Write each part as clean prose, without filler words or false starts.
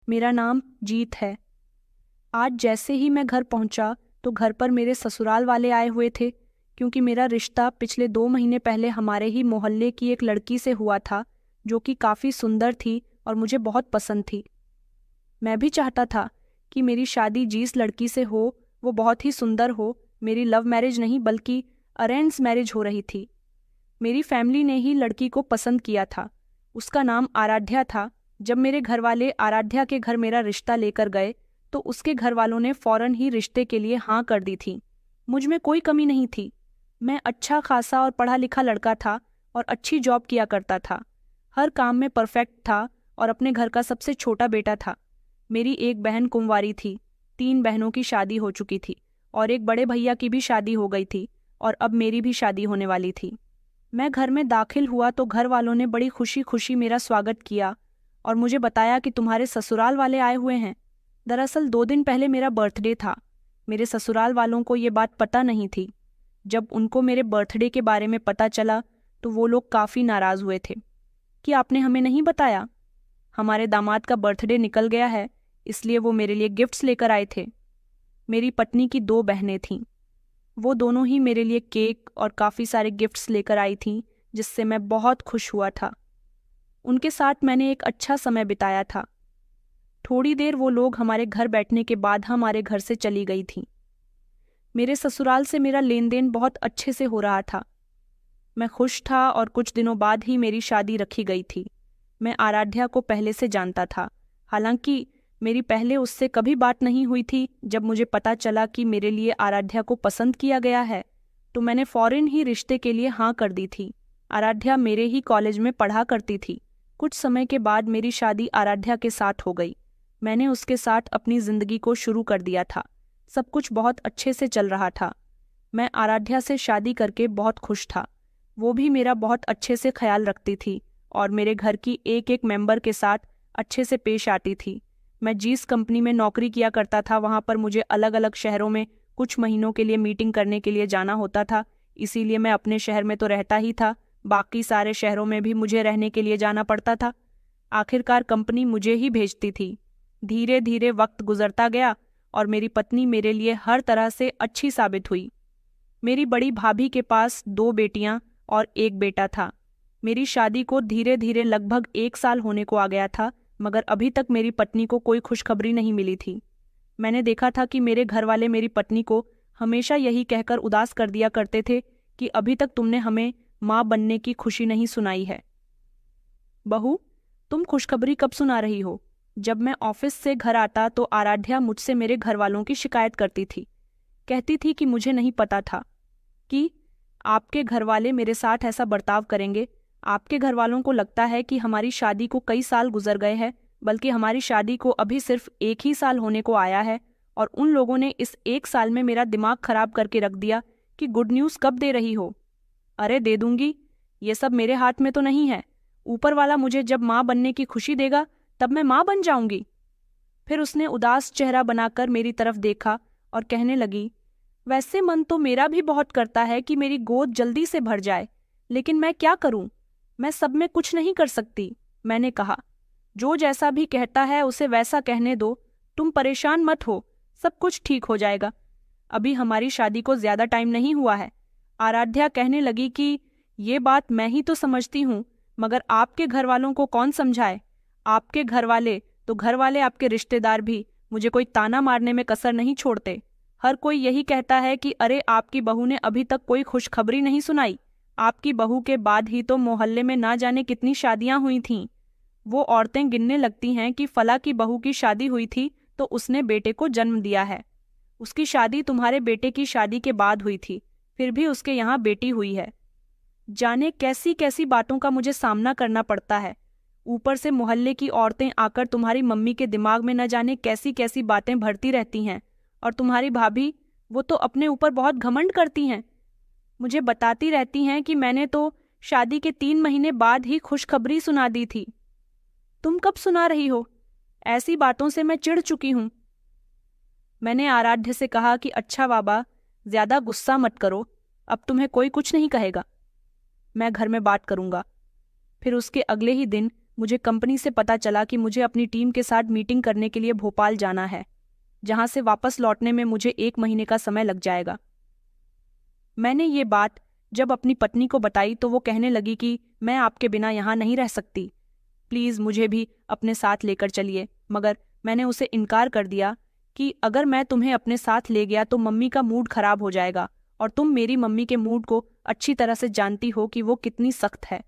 मेरा नाम जीत है। आज जैसे ही मैं घर पहुंचा तो घर पर मेरे ससुराल वाले आए हुए थे, क्योंकि मेरा रिश्ता पिछले 2 महीने पहले हमारे ही मोहल्ले की एक लड़की से हुआ था, जो कि काफ़ी सुंदर थी और मुझे बहुत पसंद थी। मैं भी चाहता था कि मेरी शादी जिस लड़की से हो वो बहुत ही सुंदर हो। मेरी लव मैरिज नहीं बल्कि अरेंज मैरिज हो रही थी। मेरी फैमिली ने ही लड़की को पसंद किया था। उसका नाम आराध्या था। जब मेरे घर वाले आराध्या के घर मेरा रिश्ता लेकर गए तो उसके घर वालों ने फौरन ही रिश्ते के लिए हाँ कर दी थी। मुझ में कोई कमी नहीं थी। मैं अच्छा खासा और पढ़ा लिखा लड़का था और अच्छी जॉब किया करता था। हर काम में परफेक्ट था और अपने घर का सबसे छोटा बेटा था। मेरी एक बहन कुंवारी थी। 3 बहनों की शादी हो चुकी थी और एक बड़े भैया की भी शादी हो गई थी और अब मेरी भी शादी होने वाली थी। मैं घर में दाखिल हुआ तो घर वालों ने बड़ी खुशी खुशी मेरा स्वागत किया और मुझे बताया कि तुम्हारे ससुराल वाले आए हुए हैं। दरअसल 2 दिन पहले मेरा बर्थडे था। मेरे ससुराल वालों को ये बात पता नहीं थी। जब उनको मेरे बर्थडे के बारे में पता चला तो वो लोग काफ़ी नाराज़ हुए थे कि आपने हमें नहीं बताया। हमारे दामाद का बर्थडे निकल गया है, इसलिए वो मेरे लिए गिफ्ट्स लेकर आए थे। मेरी पत्नी की 2 बहनें थीं। वो दोनों ही मेरे लिए केक और काफ़ी सारे गिफ्ट्स लेकर आई थीं, जिससे मैं बहुत खुश हुआ था। उनके साथ मैंने एक अच्छा समय बिताया था। थोड़ी देर वो लोग हमारे घर बैठने के बाद हमारे घर से चली गई थीं। मेरे ससुराल से मेरा लेन देन बहुत अच्छे से हो रहा था। मैं खुश था और कुछ दिनों बाद ही मेरी शादी रखी गई थी। मैं आराध्या को पहले से जानता था। हालांकि मेरी पहले उससे कभी बात नहीं हुई थी। जब मुझे पता चला कि मेरे लिए आराध्या को पसंद किया गया है तो मैंने फौरन ही रिश्ते के लिए हाँ कर दी थी। आराध्या मेरे ही कॉलेज में पढ़ा करती थी। कुछ समय के बाद मेरी शादी आराध्या के साथ हो गई। मैंने उसके साथ अपनी जिंदगी को शुरू कर दिया था। सब कुछ बहुत अच्छे से चल रहा था। मैं आराध्या से शादी करके बहुत खुश था। वो भी मेरा बहुत अच्छे से ख्याल रखती थी और मेरे घर की एक एक मेंबर के साथ अच्छे से पेश आती थी। मैं जिस कंपनी में नौकरी किया करता था वहाँ पर मुझे अलग अलग शहरों में कुछ महीनों के लिए मीटिंग करने के लिए जाना होता था। इसीलिए मैं अपने शहर में तो रहता ही था, बाकी सारे शहरों में भी मुझे रहने के लिए जाना पड़ता था। आखिरकार कंपनी मुझे ही भेजती थी। धीरे धीरे वक्त गुजरता गया और मेरी पत्नी मेरे लिए हर तरह से अच्छी साबित हुई। मेरी बड़ी भाभी के पास 2 बेटियां और एक बेटा था। मेरी शादी को धीरे धीरे लगभग 1 साल होने को आ गया था, मगर अभी तक मेरी पत्नी को कोई खुशखबरी नहीं मिली थी। मैंने देखा था कि मेरे घर वाले मेरी पत्नी को हमेशा यही कहकर उदास कर दिया करते थे कि अभी तक तुमने हमें माँ बनने की खुशी नहीं सुनाई है। बहू, तुम खुशखबरी कब सुना रही हो? जब मैं ऑफिस से घर आता तो आराध्या मुझसे मेरे घर वालों की शिकायत करती थी। कहती थी कि मुझे नहीं पता था कि आपके घर वाले मेरे साथ ऐसा बर्ताव करेंगे। आपके घर वालों को लगता है कि हमारी शादी को कई साल गुजर गए हैं, बल्कि हमारी शादी को अभी सिर्फ 1 ही साल होने को आया है और उन लोगों ने इस 1 साल में मेरा दिमाग खराब करके रख दिया कि गुड न्यूज़ कब दे रही हो। अरे दे दूंगी, ये सब मेरे हाथ में तो नहीं है। ऊपर वाला मुझे जब माँ बनने की खुशी देगा तब मैं माँ बन जाऊंगी। फिर उसने उदास चेहरा बनाकर मेरी तरफ देखा और कहने लगी, वैसे मन तो मेरा भी बहुत करता है कि मेरी गोद जल्दी से भर जाए, लेकिन मैं क्या करूं? मैं सब में कुछ नहीं कर सकती। मैंने कहा, जो जैसा भी कहता है उसे वैसा कहने दो। तुम परेशान मत हो, सब कुछ ठीक हो जाएगा। अभी हमारी शादी को ज्यादा टाइम नहीं हुआ है। आराध्या कहने लगी कि ये बात मैं ही तो समझती हूँ, मगर आपके घर वालों को कौन समझाए? आपके घर वाले तो घर वाले, आपके रिश्तेदार भी मुझे कोई ताना मारने में कसर नहीं छोड़ते। हर कोई यही कहता है कि अरे आपकी बहू ने अभी तक कोई खुशखबरी नहीं सुनाई। आपकी बहू के बाद ही तो मोहल्ले में ना जाने कितनी शादियां हुई थीं। वो औरतें गिनने लगती हैं कि फला की बहू की शादी हुई थी तो उसने बेटे को जन्म दिया है। उसकी शादी तुम्हारे बेटे की शादी के बाद हुई थी, फिर भी उसके यहाँ बेटी हुई है। जाने कैसी कैसी बातों का मुझे सामना करना पड़ता है। ऊपर से मोहल्ले की औरतें आकर तुम्हारी मम्मी के दिमाग में न जाने कैसी कैसी बातें भरती रहती हैं। और तुम्हारी भाभी, वो तो अपने ऊपर बहुत घमंड करती हैं। मुझे बताती रहती हैं कि मैंने तो शादी के 3 महीने बाद ही खुशखबरी सुना दी थी। तुम कब सुना रही हो? ऐसी बातों से मैं चिढ़ चुकी हूं। मैंने आराध्य से कहा कि अच्छा बाबा, ज्यादा गुस्सा मत करो, अब तुम्हें कोई कुछ नहीं कहेगा। मैं घर में बात करूंगा। फिर उसके अगले ही दिन मुझे कंपनी से पता चला कि मुझे अपनी टीम के साथ मीटिंग करने के लिए भोपाल जाना है, जहां से वापस लौटने में मुझे 1 महीने का समय लग जाएगा। मैंने ये बात जब अपनी पत्नी को बताई तो वो कहने लगी कि मैं आपके बिना यहाँ नहीं रह सकती, प्लीज़ मुझे भी अपने साथ लेकर चलिए। मगर मैंने उसे इनकार कर दिया कि अगर मैं तुम्हें अपने साथ ले गया तो मम्मी का मूड खराब हो जाएगा, और तुम मेरी मम्मी के मूड को अच्छी तरह से जानती हो कि वो कितनी सख्त है।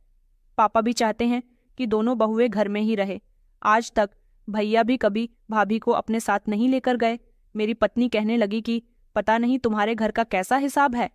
पापा भी चाहते हैं कि दोनों बहुएं घर में ही रहे। आज तक भैया भी कभी भाभी को अपने साथ नहीं लेकर गए। मेरी पत्नी कहने लगी कि पता नहीं तुम्हारे घर का कैसा हिसाब है।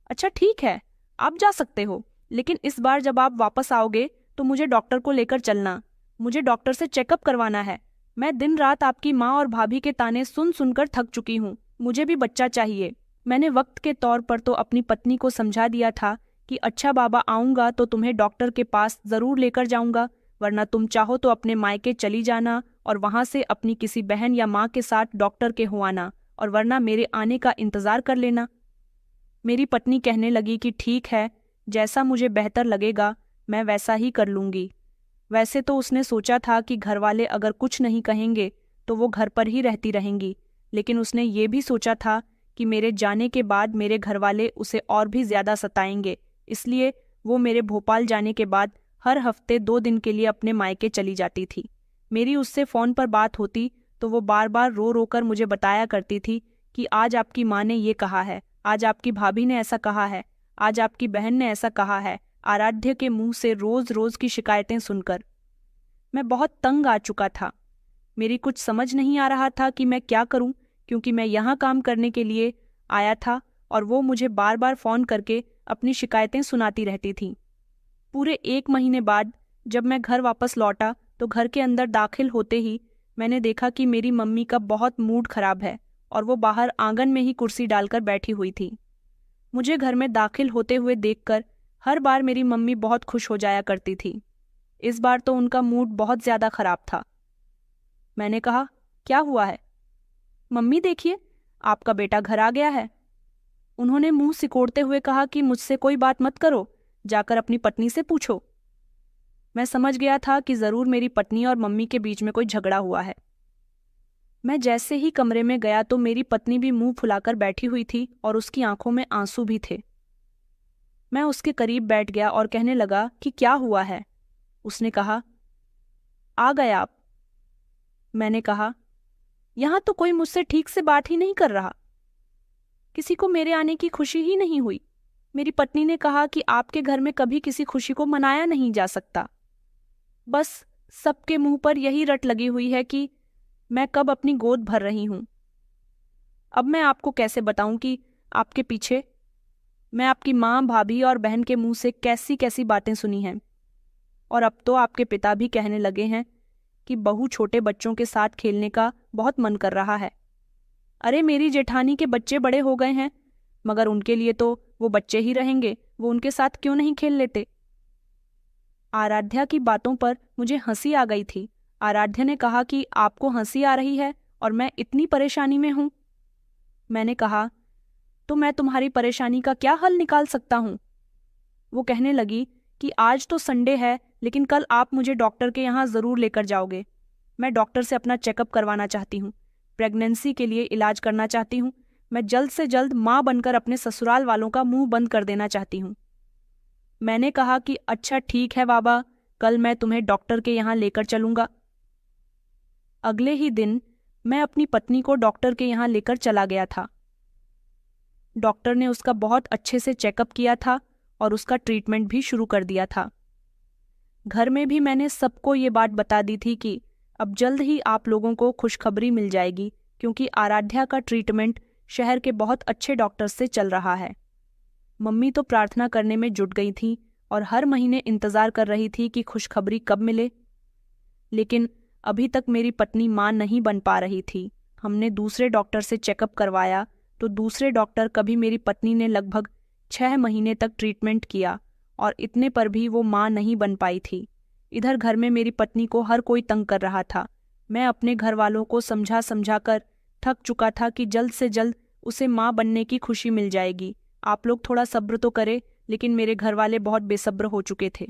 अच्छा ठीक है, आप जा सकते हो, लेकिन इस बार जब आप वापस आओगे तो मुझे डॉक्टर को लेकर चलना। मुझे डॉक्टर से चेकअप करवाना है। मैं दिन रात आपकी माँ और भाभी के ताने सुन सुनकर थक चुकी हूँ। मुझे भी बच्चा चाहिए। मैंने वक्त के तौर पर तो अपनी पत्नी को समझा दिया था कि अच्छा बाबा, आऊँगा तो तुम्हें डॉक्टर के पास ज़रूर लेकर जाऊँगा, वरना तुम चाहो तो अपने मायके चली जाना और वहाँ से अपनी किसी बहन या माँ के साथ डॉक्टर के हो आना, और वरना मेरे आने का इंतज़ार कर लेना। मेरी पत्नी कहने लगी कि ठीक है, जैसा मुझे बेहतर लगेगा मैं वैसा ही कर लूँगी। वैसे तो उसने सोचा था कि घर वाले अगर कुछ नहीं कहेंगे तो वो घर पर ही रहती रहेंगी, लेकिन उसने ये भी सोचा था कि मेरे जाने के बाद मेरे घर वाले उसे और भी ज़्यादा सताएंगे, इसलिए वो मेरे भोपाल जाने के बाद हर हफ्ते 2 दिन के लिए अपने मायके चली जाती थी। मेरी उससे फ़ोन पर बात होती तो वो बार बार रो रो कर मुझे बताया करती थी कि आज आपकी माँ ने ये कहा है, आज आपकी भाभी ने ऐसा कहा है, आज आपकी बहन ने ऐसा कहा है। आराध्य के मुंह से रोज रोज की शिकायतें सुनकर मैं बहुत तंग आ चुका था। मेरी कुछ समझ नहीं आ रहा था कि मैं क्या करूं, क्योंकि मैं यहाँ काम करने के लिए आया था और वो मुझे बार बार फ़ोन करके अपनी शिकायतें सुनाती रहती थीं। पूरे 1 महीने बाद जब मैं घर वापस लौटा तो घर के अंदर दाखिल होते ही मैंने देखा कि मेरी मम्मी का बहुत मूड खराब है और वो बाहर आंगन में ही कुर्सी डालकर बैठी हुई थी। मुझे घर में दाखिल होते हुए देखकर हर बार मेरी मम्मी बहुत खुश हो जाया करती थी। इस बार तो उनका मूड बहुत ज़्यादा खराब था। मैंने कहा, क्या हुआ है? मम्मी देखिए, आपका बेटा घर आ गया है। उन्होंने मुंह सिकोड़ते हुए कहा कि मुझसे कोई बात मत करो, जाकर अपनी पत्नी से पूछो। मैं समझ गया था कि ज़रूर मेरी पत्नी और मम्मी के बीच में कोई झगड़ा हुआ है। मैं जैसे ही कमरे में गया तो मेरी पत्नी भी मुंह फुलाकर बैठी हुई थी और उसकी आंखों में आंसू भी थे। मैं उसके करीब बैठ गया और कहने लगा कि क्या हुआ है? उसने कहा, आ गए आप? मैंने कहा, यहाँ तो कोई मुझसे ठीक से बात ही नहीं कर रहा। किसी को मेरे आने की खुशी ही नहीं हुई। मेरी पत्नी ने कहा कि आपके घर में कभी किसी खुशी को मनाया नहीं जा सकता। बस सबके मुंह पर यही रट लगी हुई है कि मैं कब अपनी गोद भर रही हूँ। अब मैं आपको कैसे बताऊं कि आपके पीछे मैं आपकी माँ, भाभी और बहन के मुंह से कैसी कैसी बातें सुनी हैं। और अब तो आपके पिता भी कहने लगे हैं कि बहू छोटे बच्चों के साथ खेलने का बहुत मन कर रहा है। अरे मेरी जेठानी के बच्चे बड़े हो गए हैं, मगर उनके लिए तो वो बच्चे ही रहेंगे, वो उनके साथ क्यों नहीं खेल लेते? आराध्या की बातों पर मुझे हंसी आ गई थी। आराध्या ने कहा कि आपको हंसी आ रही है और मैं इतनी परेशानी में हूँ। मैंने कहा, तो मैं तुम्हारी परेशानी का क्या हल निकाल सकता हूँ? वो कहने लगी कि आज तो संडे है, लेकिन कल आप मुझे डॉक्टर के यहाँ ज़रूर लेकर जाओगे। मैं डॉक्टर से अपना चेकअप करवाना चाहती हूँ, प्रेगनेंसी के लिए इलाज करना चाहती हूँ। मैं जल्द से जल्द माँ बनकर अपने ससुराल वालों का मुंह बंद कर देना चाहती हूँ। मैंने कहा कि अच्छा ठीक है बाबा, कल मैं तुम्हें डॉक्टर के यहाँ लेकर चलूँगा। अगले ही दिन मैं अपनी पत्नी को डॉक्टर के यहाँ लेकर चला गया था। डॉक्टर ने उसका बहुत अच्छे से चेकअप किया था और उसका ट्रीटमेंट भी शुरू कर दिया था। घर में भी मैंने सबको ये बात बता दी थी कि अब जल्द ही आप लोगों को खुशखबरी मिल जाएगी, क्योंकि आराध्या का ट्रीटमेंट शहर के बहुत अच्छे डॉक्टर से चल रहा है। मम्मी तो प्रार्थना करने में जुट गई थी और हर महीने इंतज़ार कर रही थी कि खुशखबरी कब मिले, लेकिन अभी तक मेरी पत्नी माँ नहीं बन पा रही थी। हमने दूसरे डॉक्टर से चेकअप करवाया तो दूसरे डॉक्टर कभी मेरी पत्नी ने लगभग 6 महीने तक ट्रीटमेंट किया और इतने पर भी वो माँ नहीं बन पाई थी। इधर घर में मेरी पत्नी को हर कोई तंग कर रहा था। मैं अपने घर वालों को समझा समझा कर थक चुका था कि जल्द से जल्द उसे माँ बनने की खुशी मिल जाएगी। आप लोग थोड़ा सब्र तो करें, लेकिन मेरे घर वाले बहुत बेसब्र हो चुके थे।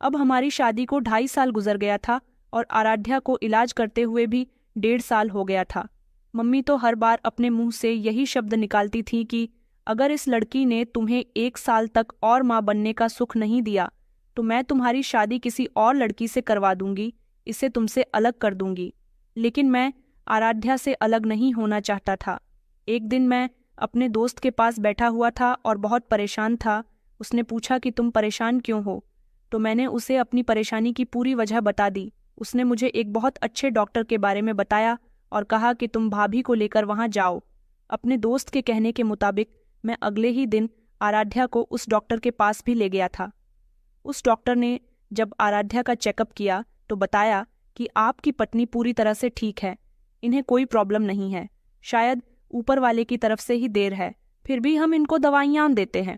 अब हमारी शादी को 2.5 साल गुजर गया था और आराध्या को इलाज करते हुए भी 1.5 साल हो गया था। मम्मी तो हर बार अपने मुंह से यही शब्द निकालती थी कि अगर इस लड़की ने तुम्हें 1 साल तक और माँ बनने का सुख नहीं दिया तो मैं तुम्हारी शादी किसी और लड़की से करवा दूंगी, इसे तुमसे अलग कर दूंगी। लेकिन मैं आराध्या से अलग नहीं होना चाहता था। एक दिन मैं अपने दोस्त के पास बैठा हुआ था और बहुत परेशान था। उसने पूछा कि तुम परेशान क्यों हो, तो मैंने उसे अपनी परेशानी की पूरी वजह बता दी। उसने मुझे एक बहुत अच्छे डॉक्टर के बारे में बताया और कहा कि तुम भाभी को लेकर वहां जाओ। अपने दोस्त के कहने के मुताबिक मैं अगले ही दिन आराध्या को उस डॉक्टर के पास भी ले गया था। उस डॉक्टर ने जब आराध्या का चेकअप किया तो बताया कि आपकी पत्नी पूरी तरह से ठीक है, इन्हें कोई प्रॉब्लम नहीं है। शायद ऊपर वाले की तरफ से ही देर है, फिर भी हम इनको दवाइयाँ देते हैं।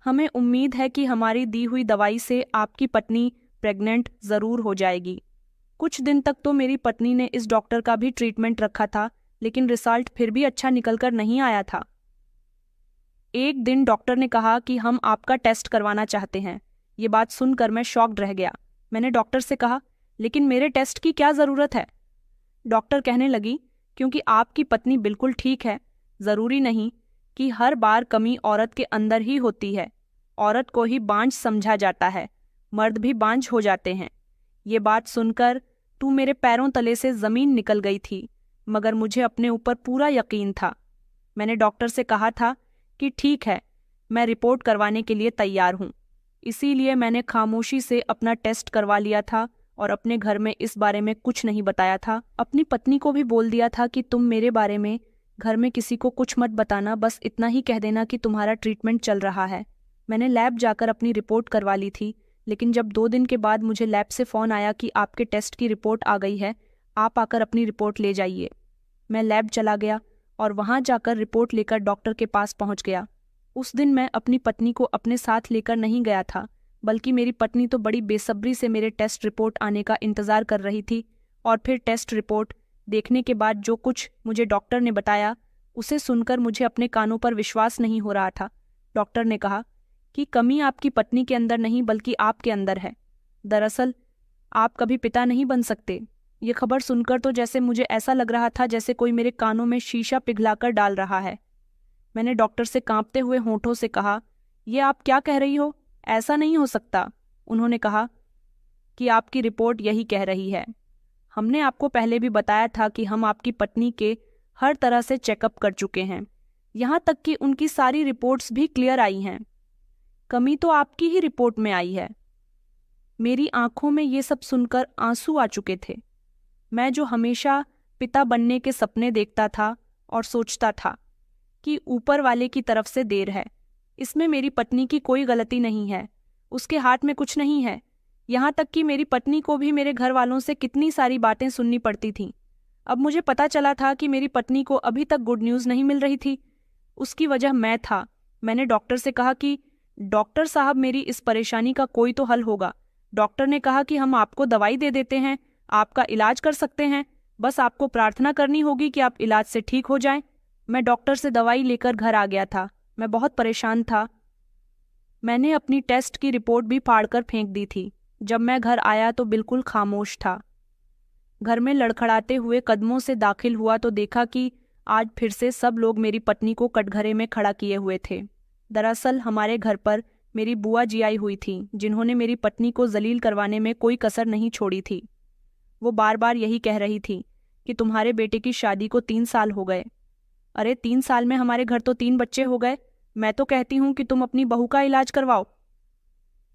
हमें उम्मीद है कि हमारी दी हुई दवाई से आपकी पत्नी प्रेग्नेंट ज़रूर हो जाएगी। कुछ दिन तक तो मेरी पत्नी ने इस डॉक्टर का भी ट्रीटमेंट रखा था, लेकिन रिजल्ट फिर भी अच्छा निकलकर नहीं आया था। एक दिन डॉक्टर ने कहा कि हम आपका टेस्ट करवाना चाहते हैं। ये बात सुनकर मैं शॉक्ड रह गया। मैंने डॉक्टर से कहा, लेकिन मेरे टेस्ट की क्या ज़रूरत है? डॉक्टर कहने लगी, क्योंकि आपकी पत्नी बिल्कुल ठीक है। ज़रूरी नहीं कि हर बार कमी औरत के अंदर ही होती है। औरत को ही बांझ समझा जाता है, मर्द भी बांझ हो जाते हैं। ये बात सुनकर तू मेरे पैरों तले से ज़मीन निकल गई थी, मगर मुझे अपने ऊपर पूरा यकीन था। मैंने डॉक्टर से कहा था कि ठीक है, मैं रिपोर्ट करवाने के लिए तैयार हूँ। इसीलिए मैंने खामोशी से अपना टेस्ट करवा लिया था और अपने घर में इस बारे में कुछ नहीं बताया था। अपनी पत्नी को भी बोल दिया था कि तुम मेरे बारे में घर में किसी को कुछ मत बताना, बस इतना ही कह देना कि तुम्हारा ट्रीटमेंट चल रहा है। मैंने लैब जाकर अपनी रिपोर्ट करवा ली थी, लेकिन जब 2 दिन के बाद मुझे लैब से फ़ोन आया कि आपके टेस्ट की रिपोर्ट आ गई है, आप आकर अपनी रिपोर्ट ले जाइए। मैं लैब चला गया और वहाँ जाकर रिपोर्ट लेकर डॉक्टर के पास पहुँच गया। उस दिन मैं अपनी पत्नी को अपने साथ लेकर नहीं गया था, बल्कि मेरी पत्नी तो बड़ी बेसब्री से मेरे टेस्ट रिपोर्ट आने का इंतज़ार कर रही थी। और फिर टेस्ट रिपोर्ट देखने के बाद जो कुछ मुझे डॉक्टर ने बताया, उसे सुनकर मुझे अपने कानों पर विश्वास नहीं हो रहा था। डॉक्टर ने कहा कि कमी आपकी पत्नी के अंदर नहीं बल्कि आपके अंदर है। दरअसल आप कभी पिता नहीं बन सकते। ये खबर सुनकर तो जैसे मुझे ऐसा लग रहा था जैसे कोई मेरे कानों में शीशा पिघलाकर डाल रहा है। मैंने डॉक्टर से कांपते हुए होंठों से कहा, ये आप क्या कह रही हो? ऐसा नहीं हो सकता। उन्होंने कहा कि आपकी रिपोर्ट यही कह रही है। हमने आपको पहले भी बताया था कि हम आपकी पत्नी के हर तरह से चेकअप कर चुके हैं, यहाँ तक कि उनकी सारी रिपोर्ट्स भी क्लियर आई हैं। कमी तो आपकी ही रिपोर्ट में आई है। मेरी आंखों में ये सब सुनकर आंसू आ चुके थे। मैं जो हमेशा पिता बनने के सपने देखता था और सोचता था कि ऊपर वाले की तरफ से देर है, इसमें मेरी पत्नी की कोई गलती नहीं है, उसके हाथ में कुछ नहीं है। यहाँ तक कि मेरी पत्नी को भी मेरे घर वालों से कितनी सारी बातें सुननी पड़ती थीं। अब मुझे पता चला था कि मेरी पत्नी को अभी तक गुड न्यूज़ नहीं मिल रही थी। उसकी वजह मैं था। मैंने डॉक्टर से कहा कि डॉक्टर साहब, मेरी इस परेशानी का कोई तो हल होगा। डॉक्टर ने कहा कि हम आपको दवाई दे देते हैं, आपका इलाज कर सकते हैं, बस आपको प्रार्थना करनी होगी कि आप इलाज से ठीक हो जाएं। मैं डॉक्टर से दवाई लेकर घर आ गया था। मैं बहुत परेशान था। मैंने अपनी टेस्ट की रिपोर्ट भी फाड़कर फेंक दी थी। जब मैं घर आया तो बिल्कुल खामोश था। घर में लड़खड़ाते हुए कदमों से दाखिल हुआ तो देखा कि आज फिर से सब लोग मेरी पत्नी को कटघरे में खड़ा किए हुए थे। दरअसल हमारे घर पर मेरी बुआ जी आई हुई थी, जिन्होंने मेरी पत्नी को जलील करवाने में कोई कसर नहीं छोड़ी थी। वो बार बार यही कह रही थी कि तुम्हारे बेटे की शादी को 3 साल हो गए। अरे 3 साल में हमारे घर तो 3 बच्चे हो गए। मैं तो कहती हूँ कि तुम अपनी बहू का इलाज करवाओ।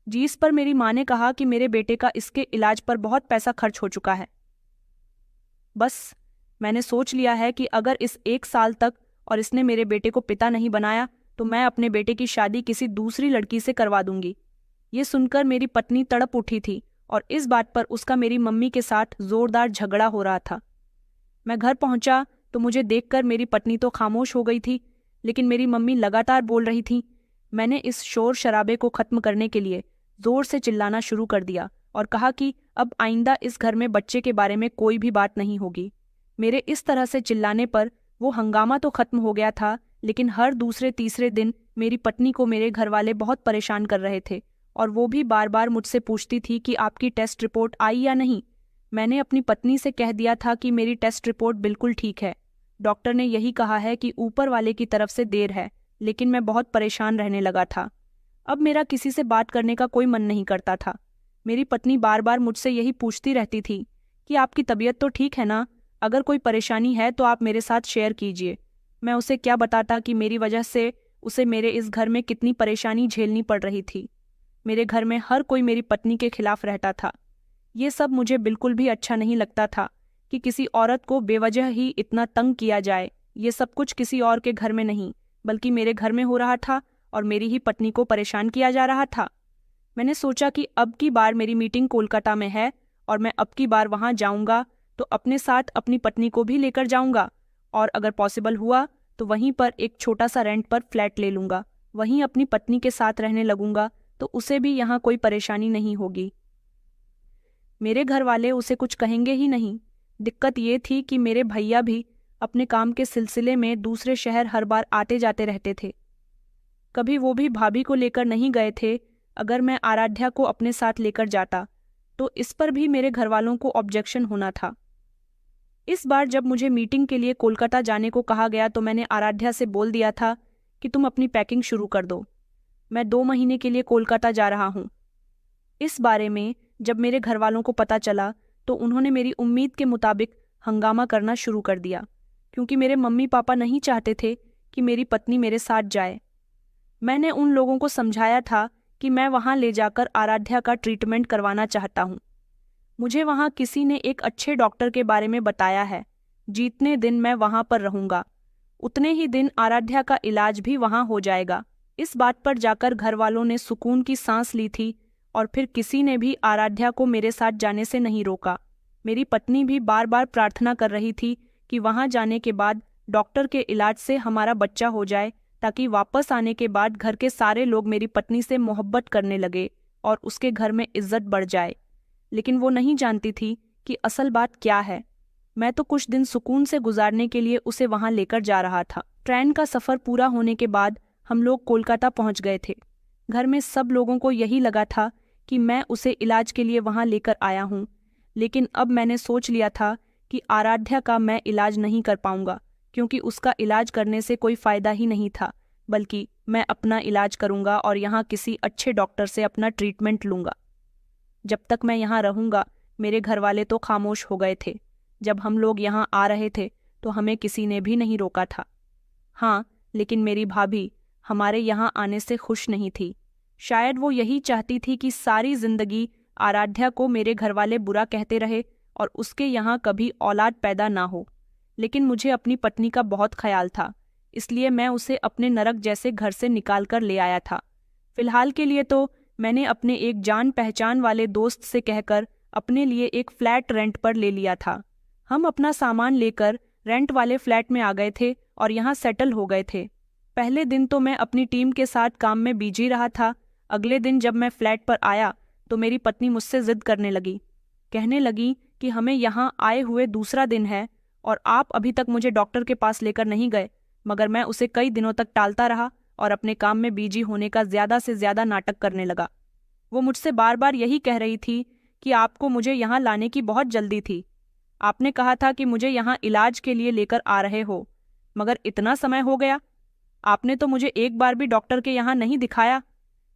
जिस पर मेरी माँ ने कहा कि मेरे बेटे का इसके इलाज पर बहुत पैसा खर्च हो चुका है। बस मैंने सोच लिया है कि अगर इस 1 साल तक और इसने मेरे बेटे को पिता नहीं बनाया तो मैं अपने बेटे की शादी किसी दूसरी लड़की से करवा दूंगी। ये सुनकर मेरी पत्नी तड़प उठी थी और इस बात पर उसका मेरी मम्मी के साथ जोरदार झगड़ा हो रहा था। मैं घर पहुंचा तो मुझे देखकर मेरी पत्नी तो खामोश हो गई थी, लेकिन मेरी मम्मी लगातार बोल रही थी। मैंने इस शोर शराबे को खत्म करने के लिए जोर से चिल्लाना शुरू कर दिया और कहा कि अब आइंदा इस घर में बच्चे के बारे में कोई भी बात नहीं होगी। मेरे इस तरह से चिल्लाने पर वो हंगामा तो खत्म हो गया था, लेकिन हर दूसरे तीसरे दिन मेरी पत्नी को मेरे घर वाले बहुत परेशान कर रहे थे और वो भी बार बार मुझसे पूछती थी कि आपकी टेस्ट रिपोर्ट आई या नहीं। मैंने अपनी पत्नी से कह दिया था कि मेरी टेस्ट रिपोर्ट बिल्कुल ठीक है। डॉक्टर ने यही कहा है कि ऊपर वाले की तरफ से देर है, लेकिन मैं बहुत परेशान रहने लगा था। अब मेरा किसी से बात करने का कोई मन नहीं करता था। मेरी पत्नी बार बार मुझसे यही पूछती रहती थी कि आपकी तबीयत तो ठीक है ना, अगर कोई परेशानी है तो आप मेरे साथ शेयर कीजिए। मैं उसे क्या बताता कि मेरी वजह से उसे मेरे इस घर में कितनी परेशानी झेलनी पड़ रही थी। मेरे घर में हर कोई मेरी पत्नी के खिलाफ रहता था। ये सब मुझे बिल्कुल भी अच्छा नहीं लगता था कि किसी औरत को बेवजह ही इतना तंग किया जाए। ये सब कुछ किसी और के घर में नहीं, बल्कि मेरे घर में हो रहा था और मेरी ही पत्नी को परेशान किया जा रहा था। मैंने सोचा कि अब की बार मेरी मीटिंग कोलकाता में है और मैं अब की बार वहां जाऊंगा तो अपने साथ अपनी पत्नी को भी लेकर जाऊंगा, और अगर पॉसिबल हुआ तो वहीं पर एक छोटा सा रेंट पर फ्लैट ले लूंगा, वहीं अपनी पत्नी के साथ रहने लगूंगा, तो उसे भी यहाँ कोई परेशानी नहीं होगी। मेरे घर वाले उसे कुछ कहेंगे ही नहीं। दिक्कत ये थी कि मेरे भैया भी अपने काम के सिलसिले में दूसरे शहर हर बार आते जाते रहते थे। कभी वो भी भाभी को लेकर नहीं गए थे। अगर मैं आराध्या को अपने साथ लेकर जाता तो इस पर भी मेरे घरवालों को ऑब्जेक्शन होना था। इस बार जब मुझे मीटिंग के लिए कोलकाता जाने को कहा गया तो मैंने आराध्या से बोल दिया था कि तुम अपनी पैकिंग शुरू कर दो, मैं 2 महीने के लिए कोलकाता जा रहा हूँ। इस बारे में जब मेरे घरवालों को पता चला तो उन्होंने मेरी उम्मीद के मुताबिक हंगामा करना शुरू कर दिया, क्योंकि मेरे मम्मी पापा नहीं चाहते थे कि मेरी पत्नी मेरे साथ जाए। मैंने उन लोगों को समझाया था कि मैं वहां ले जाकर आराध्या का ट्रीटमेंट करवाना चाहता हूं। मुझे वहां किसी ने एक अच्छे डॉक्टर के बारे में बताया है। जितने दिन मैं वहां पर रहूंगा उतने ही दिन आराध्या का इलाज भी वहां हो जाएगा। इस बात पर जाकर घर वालों ने सुकून की सांस ली थी और फिर किसी ने भी आराध्या को मेरे साथ जाने से नहीं रोका। मेरी पत्नी भी बार बार प्रार्थना कर रही थी कि वहां जाने के बाद डॉक्टर के इलाज से हमारा बच्चा हो जाए, ताकि वापस आने के बाद घर के सारे लोग मेरी पत्नी से मोहब्बत करने लगे और उसके घर में इज्जत बढ़ जाए। लेकिन वो नहीं जानती थी कि असल बात क्या है। मैं तो कुछ दिन सुकून से गुजारने के लिए उसे वहां लेकर जा रहा था। ट्रेन का सफर पूरा होने के बाद हम लोग कोलकाता पहुंच गए थे। घर में सब लोगों को यही लगा था कि मैं उसे इलाज के लिए वहां लेकर आया हूं, लेकिन अब मैंने सोच लिया था कि आराध्या का मैं इलाज नहीं कर पाऊंगा, क्योंकि उसका इलाज करने से कोई फायदा ही नहीं था, बल्कि मैं अपना इलाज करूंगा और यहाँ किसी अच्छे डॉक्टर से अपना ट्रीटमेंट लूंगा। जब तक मैं यहाँ रहूंगा मेरे घर वाले तो खामोश हो गए थे। जब हम लोग यहाँ आ रहे थे तो हमें किसी ने भी नहीं रोका था। हाँ, लेकिन मेरी भाभी हमारे यहाँ आने से खुश नहीं थी। शायद वो यही चाहती थी कि सारी जिंदगी आराध्या को मेरे घरवाले बुरा कहते रहे और उसके यहाँ कभी औलाद पैदा ना हो। लेकिन मुझे अपनी पत्नी का बहुत ख्याल था, इसलिए मैं उसे अपने नरक जैसे घर से निकाल कर ले आया था। फिलहाल के लिए तो मैंने अपने एक जान पहचान वाले दोस्त से कहकर अपने लिए एक फ्लैट रेंट पर ले लिया था। हम अपना सामान लेकर रेंट वाले फ्लैट में आ गए थे और यहाँ सेटल हो गए थे। पहले दिन तो मैं अपनी टीम के साथ काम में बिजी रहा था। अगले दिन जब मैं फ्लैट पर आया तो मेरी पत्नी मुझसे जिद करने लगी। कहने लगी कि हमें यहाँ आए हुए दूसरा दिन है और आप अभी तक मुझे डॉक्टर के पास लेकर नहीं गए। मगर मैं उसे कई दिनों तक टालता रहा और अपने काम में बिजी होने का ज्यादा से ज्यादा नाटक करने लगा। वो मुझसे बार बार यही कह रही थी कि आपको मुझे यहाँ लाने की बहुत जल्दी थी। आपने कहा था कि मुझे यहाँ इलाज के लिए लेकर आ रहे हो, मगर इतना समय हो गया, आपने तो मुझे एक बार भी डॉक्टर के यहाँ नहीं दिखाया।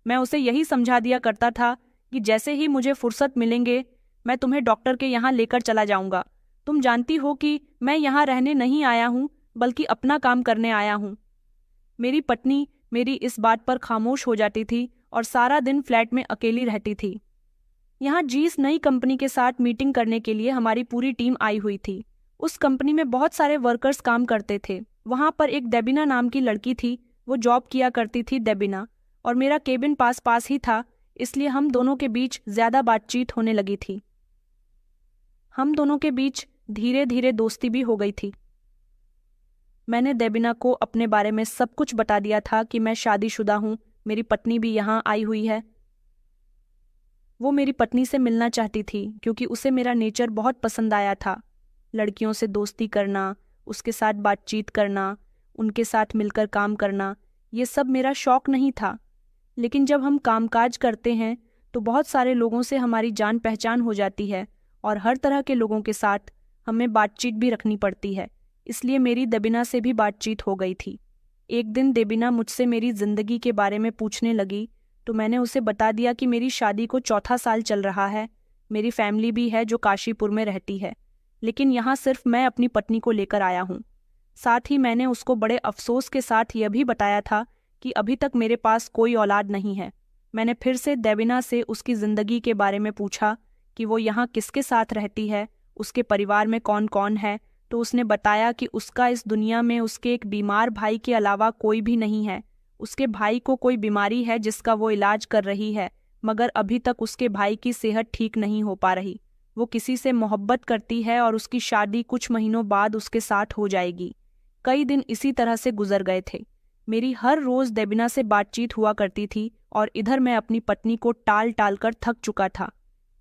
मैं उसे यही समझा दिया करता था कि जैसे ही मुझे फुर्सत मिलेंगे मैं तुम्हें डॉक्टर के यहाँ लेकर चला जाऊंगा। तुम जानती हो कि मैं यहाँ रहने नहीं आया हूँ, बल्कि अपना काम करने आया हूँ। मेरी पत्नी मेरी इस बात पर खामोश हो जाती थी और सारा दिन फ्लैट में अकेली रहती थी। यहाँ जिस नई कंपनी के साथ मीटिंग करने के लिए हमारी पूरी टीम आई हुई थी, उस कंपनी में बहुत सारे वर्कर्स काम करते थे। वहाँ पर एक देबिना नाम की लड़की थी, वो जॉब किया करती थी देबिना, और मेरा केबिन पास पास ही था, इसलिए हम दोनों के बीच ज्यादा बातचीत होने लगी थी। हम दोनों के बीच धीरे धीरे दोस्ती भी हो गई थी। मैंने देबिना को अपने बारे में सब कुछ बता दिया था कि मैं शादीशुदा हूँ, मेरी पत्नी भी यहाँ आई हुई है। वो मेरी पत्नी से मिलना चाहती थी क्योंकि उसे मेरा नेचर बहुत पसंद आया था। लड़कियों से दोस्ती करना, उसके साथ बातचीत करना, उनके साथ मिलकर काम करना, ये सब मेरा शौक नहीं था। लेकिन जब हम कामकाज करते हैं तो बहुत सारे लोगों से हमारी जान पहचान हो जाती है और हर तरह के लोगों के साथ हमें बातचीत भी रखनी पड़ती है। इसलिए मेरी देबिना से भी बातचीत हो गई थी। एक दिन देबिना मुझसे मेरी ज़िंदगी के बारे में पूछने लगी तो मैंने उसे बता दिया कि मेरी शादी को 4था साल चल रहा है। मेरी फैमिली भी है जो काशीपुर में रहती है, लेकिन यहाँ सिर्फ मैं अपनी पत्नी को लेकर आया हूँ। साथ ही मैंने उसको बड़े अफसोस के साथ यह भी बताया था कि अभी तक मेरे पास कोई औलाद नहीं है। मैंने फिर से देबिना से उसकी ज़िंदगी के बारे में पूछा कि वो यहाँ किसके साथ रहती है, उसके परिवार में कौन कौन है। तो उसने बताया कि उसका इस दुनिया में उसके एक बीमार भाई के अलावा कोई भी नहीं है। उसके भाई को कोई बीमारी है जिसका वो इलाज कर रही है, मगर अभी तक उसके भाई की सेहत ठीक नहीं हो पा रही। वो किसी से मोहब्बत करती है और उसकी शादी कुछ महीनों बाद उसके साथ हो जाएगी। कई दिन इसी तरह से गुजर गए थे। मेरी हर रोज़ देबिना से बातचीत हुआ करती थी और इधर मैं अपनी पत्नी को टाल टाल कर थक चुका था।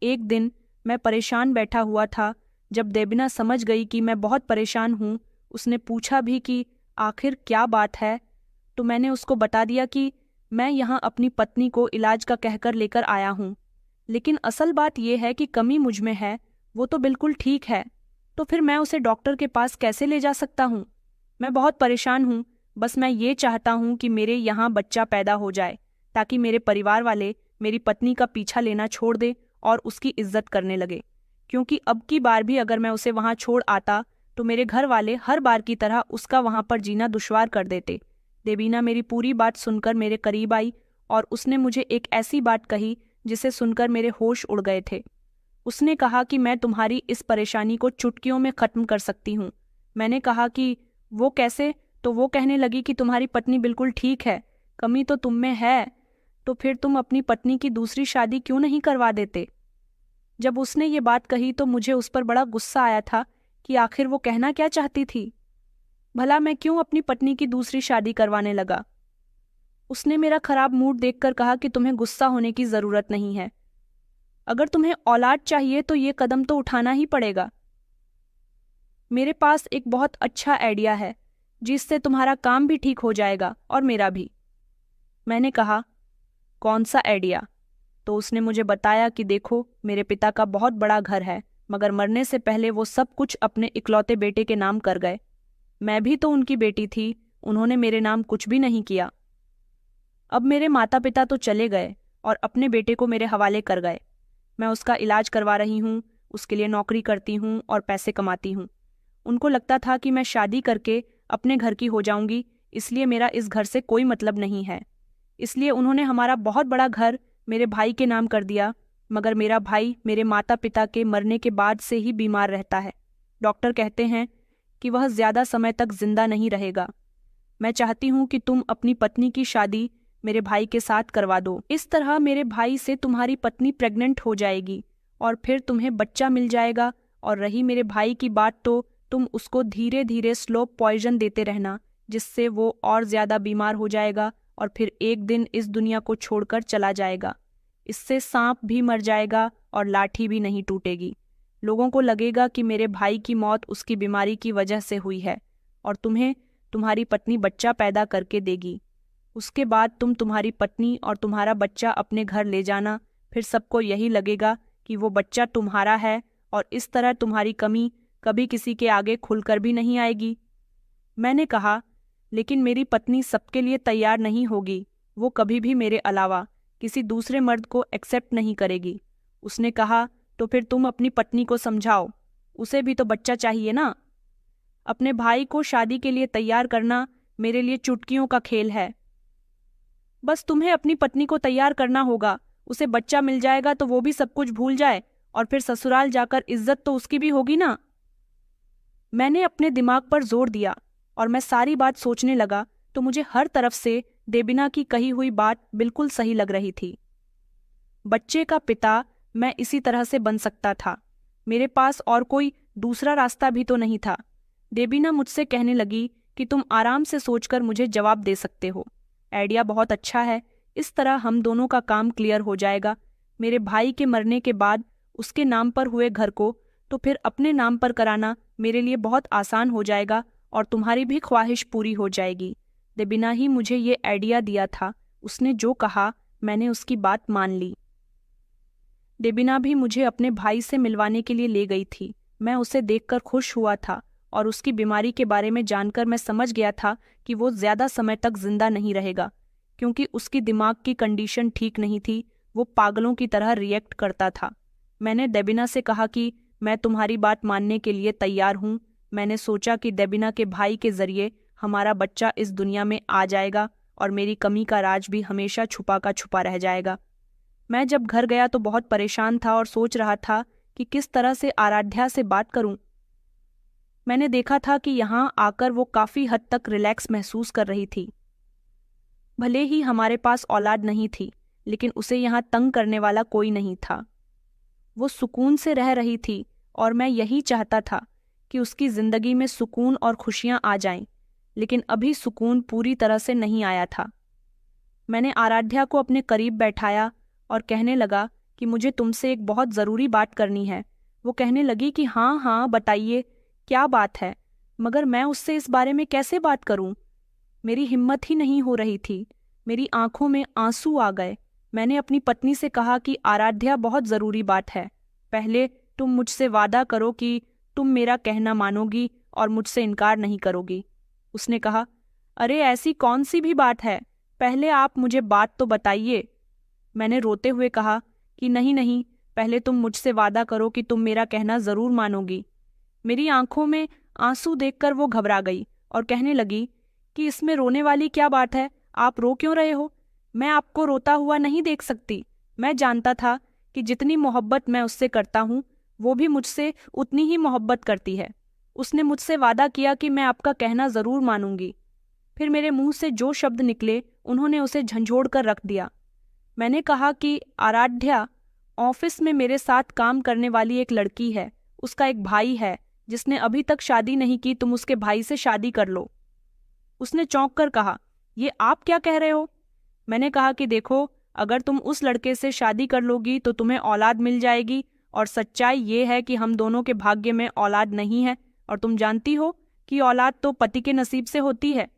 एक दिन मैं परेशान बैठा हुआ था। जब देबिना समझ गई कि मैं बहुत परेशान हूँ, उसने पूछा भी कि आखिर क्या बात है। तो मैंने उसको बता दिया कि मैं यहाँ अपनी पत्नी को इलाज का कहकर लेकर आया हूँ, लेकिन असल बात यह है कि कमी मुझ में है। वो तो बिल्कुल ठीक है, तो फिर मैं उसे डॉक्टर के पास कैसे ले जा सकता हूँ? मैं बहुत परेशान हूँ। बस मैं ये चाहता हूँ कि मेरे यहाँ बच्चा पैदा हो जाए, ताकि मेरे परिवार वाले मेरी पत्नी का पीछा लेना छोड़ दे और उसकी इज्जत करने लगे। क्योंकि अब की बार भी अगर मैं उसे वहाँ छोड़ आता तो मेरे घर वाले हर बार की तरह उसका वहाँ पर जीना दुश्वार कर देते। देबिना मेरी पूरी बात सुनकर मेरे करीब आई और उसने मुझे एक ऐसी बात कही जिसे सुनकर मेरे होश उड़ गए थे। उसने कहा कि मैं तुम्हारी इस परेशानी को चुटकियों में ख़त्म कर सकती हूँ। मैंने कहा कि वो कैसे? तो वो कहने लगी कि तुम्हारी पत्नी बिल्कुल ठीक है, कमी तो तुम में है, तो फिर तुम अपनी पत्नी की दूसरी शादी क्यों नहीं करवा देते? जब उसने ये बात कही तो मुझे उस पर बड़ा गुस्सा आया था कि आखिर वो कहना क्या चाहती थी। भला मैं क्यों अपनी पत्नी की दूसरी शादी करवाने लगा? उसने मेरा खराब मूड देखकर कहा कि तुम्हें गुस्सा होने की ज़रूरत नहीं है। अगर तुम्हें औलाद चाहिए तो ये कदम तो उठाना ही पड़ेगा। मेरे पास एक बहुत अच्छा आइडिया है जिससे तुम्हारा काम भी ठीक हो जाएगा और मेरा भी। मैंने कहा, कौन सा आइडिया? तो उसने मुझे बताया कि देखो, मेरे पिता का बहुत बड़ा घर है, मगर मरने से पहले वो सब कुछ अपने इकलौते बेटे के नाम कर गए। मैं भी तो उनकी बेटी थी, उन्होंने मेरे नाम कुछ भी नहीं किया। अब मेरे माता पिता तो चले गए और अपने बेटे को मेरे हवाले कर गए। मैं उसका इलाज करवा रही हूँ, उसके लिए नौकरी करती हूँ और पैसे कमाती हूँ। उनको लगता था कि मैं शादी करके अपने घर की हो जाऊंगी, इसलिए मेरा इस घर से कोई मतलब नहीं है। इसलिए उन्होंने हमारा बहुत बड़ा घर मेरे भाई के नाम कर दिया, मगर मेरा भाई मेरे माता पिता के मरने के बाद से ही बीमार रहता है। डॉक्टर कहते हैं कि वह ज़्यादा समय तक जिंदा नहीं रहेगा। मैं चाहती हूँ कि तुम अपनी पत्नी की शादी मेरे भाई के साथ करवा दो। इस तरह मेरे भाई से तुम्हारी पत्नी प्रेग्नेंट हो जाएगी और फिर तुम्हें बच्चा मिल जाएगा। और रही मेरे भाई की बात, तो तुम उसको धीरे धीरे स्लो पॉइजन देते रहना, जिससे वो और ज़्यादा बीमार हो जाएगा और फिर एक दिन इस दुनिया को छोड़कर चला जाएगा। इससे सांप भी मर जाएगा और लाठी भी नहीं टूटेगी। लोगों को लगेगा कि मेरे भाई की मौत उसकी बीमारी की वजह से हुई है और तुम्हें तुम्हारी पत्नी बच्चा पैदा करके देगी। उसके बाद तुम तुम्हारी पत्नी और तुम्हारा बच्चा अपने घर ले जाना। फिर सबको यही लगेगा कि वो बच्चा तुम्हारा है और इस तरह तुम्हारी कमी कभी किसी के आगे खुलकर भी नहीं आएगी। मैंने कहा, लेकिन मेरी पत्नी सबके लिए तैयार नहीं होगी। वो कभी भी मेरे अलावा किसी दूसरे मर्द को एक्सेप्ट नहीं करेगी। उसने कहा, तो फिर तुम अपनी पत्नी को समझाओ, उसे भी तो बच्चा चाहिए ना। अपने भाई को शादी के लिए तैयार करना मेरे लिए चुटकियों का खेल है। बस तुम्हें अपनी पत्नी को तैयार करना होगा, उसे बच्चा मिल जाएगा तो वो भी सब कुछ भूल जाए और फिर ससुराल जाकर इज्जत तो उसकी भी होगी ना। मैंने अपने दिमाग पर जोर दिया और मैं सारी बात सोचने लगा तो मुझे हर तरफ से देबिना की कही हुई बात बिल्कुल सही लग रही थी। बच्चे का पिता मैं इसी तरह से बन सकता था। मेरे पास और कोई दूसरा रास्ता भी तो नहीं था। देबिना मुझसे कहने लगी कि तुम आराम से सोचकर मुझे जवाब दे सकते हो। आइडिया बहुत अच्छा है, इस तरह हम दोनों का काम क्लियर हो जाएगा। मेरे भाई के मरने के बाद उसके नाम पर हुए घर को तो फिर अपने नाम पर कराना मेरे लिए बहुत आसान हो जाएगा और तुम्हारी भी ख्वाहिश पूरी हो जाएगी। देबिना ही मुझे ये आइडिया दिया था। उसने जो कहा मैंने उसकी बात मान ली। डेबिना भी मुझे अपने भाई से मिलवाने के लिए ले गई थी। मैं उसे देखकर खुश हुआ था और उसकी बीमारी के बारे में जानकर मैं समझ गया था कि वो ज़्यादा समय तक जिंदा नहीं रहेगा, क्योंकि उसकी दिमाग की कंडीशन ठीक नहीं थी। वो पागलों की तरह रिएक्ट करता था। मैंने डेबिना से कहा कि मैं तुम्हारी बात मानने के लिए तैयार हूँ। मैंने सोचा कि डेबिना के भाई के जरिए हमारा बच्चा इस दुनिया में आ जाएगा और मेरी कमी का राज भी हमेशा छुपा का छुपा रह जाएगा। मैं जब घर गया तो बहुत परेशान था और सोच रहा था कि किस तरह से आराध्या से बात करूं। मैंने देखा था कि यहाँ आकर वो काफ़ी हद तक रिलैक्स महसूस कर रही थी। भले ही हमारे पास औलाद नहीं थी, लेकिन उसे यहाँ तंग करने वाला कोई नहीं था। वो सुकून से रह रही थी और मैं यही चाहता था कि उसकी ज़िंदगी में सुकून और खुशियाँ आ जाएं, लेकिन अभी सुकून पूरी तरह से नहीं आया था। मैंने आराध्या को अपने करीब बैठाया और कहने लगा कि मुझे तुमसे एक बहुत ज़रूरी बात करनी है। वो कहने लगी कि हाँ हाँ बताइए, क्या बात है। मगर मैं उससे इस बारे में कैसे बात करूं? मेरी हिम्मत ही नहीं हो रही थी। मेरी आंखों में आंसू आ गए। मैंने अपनी पत्नी से कहा कि आराध्या, बहुत ज़रूरी बात है। पहले तुम मुझसे वादा करो कि तुम मेरा कहना मानोगी और मुझसे इनकार नहीं करोगी। उसने कहा, अरे ऐसी कौन सी भी बात है, पहले आप मुझे बात तो बताइए। मैंने रोते हुए कहा कि नहीं नहीं, पहले तुम मुझसे वादा करो कि तुम मेरा कहना ज़रूर मानोगी। मेरी आंखों में आंसू देखकर वो घबरा गई और कहने लगी कि इसमें रोने वाली क्या बात है, आप रो क्यों रहे हो? मैं आपको रोता हुआ नहीं देख सकती। मैं जानता था कि जितनी मोहब्बत मैं उससे करता हूँ, वो भी मुझसे उतनी ही मोहब्बत करती है। उसने मुझसे वादा किया कि मैं आपका कहना ज़रूर मानूंगी। फिर मेरे मुंह से जो शब्द निकले, उन्होंने उसे झंझोड़ कर रख दिया। मैंने कहा कि आराध्या, ऑफिस में मेरे साथ काम करने वाली एक लड़की है, उसका एक भाई है जिसने अभी तक शादी नहीं की, तुम उसके भाई से शादी कर लो। उसने चौंक कर कहा, ये आप क्या कह रहे हो? मैंने कहा कि देखो, अगर तुम उस लड़के से शादी कर लोगी तो तुम्हें औलाद मिल जाएगी, और सच्चाई ये है कि हम दोनों के भाग्य में औलाद नहीं है, और तुम जानती हो कि औलाद तो पति के नसीब से होती है।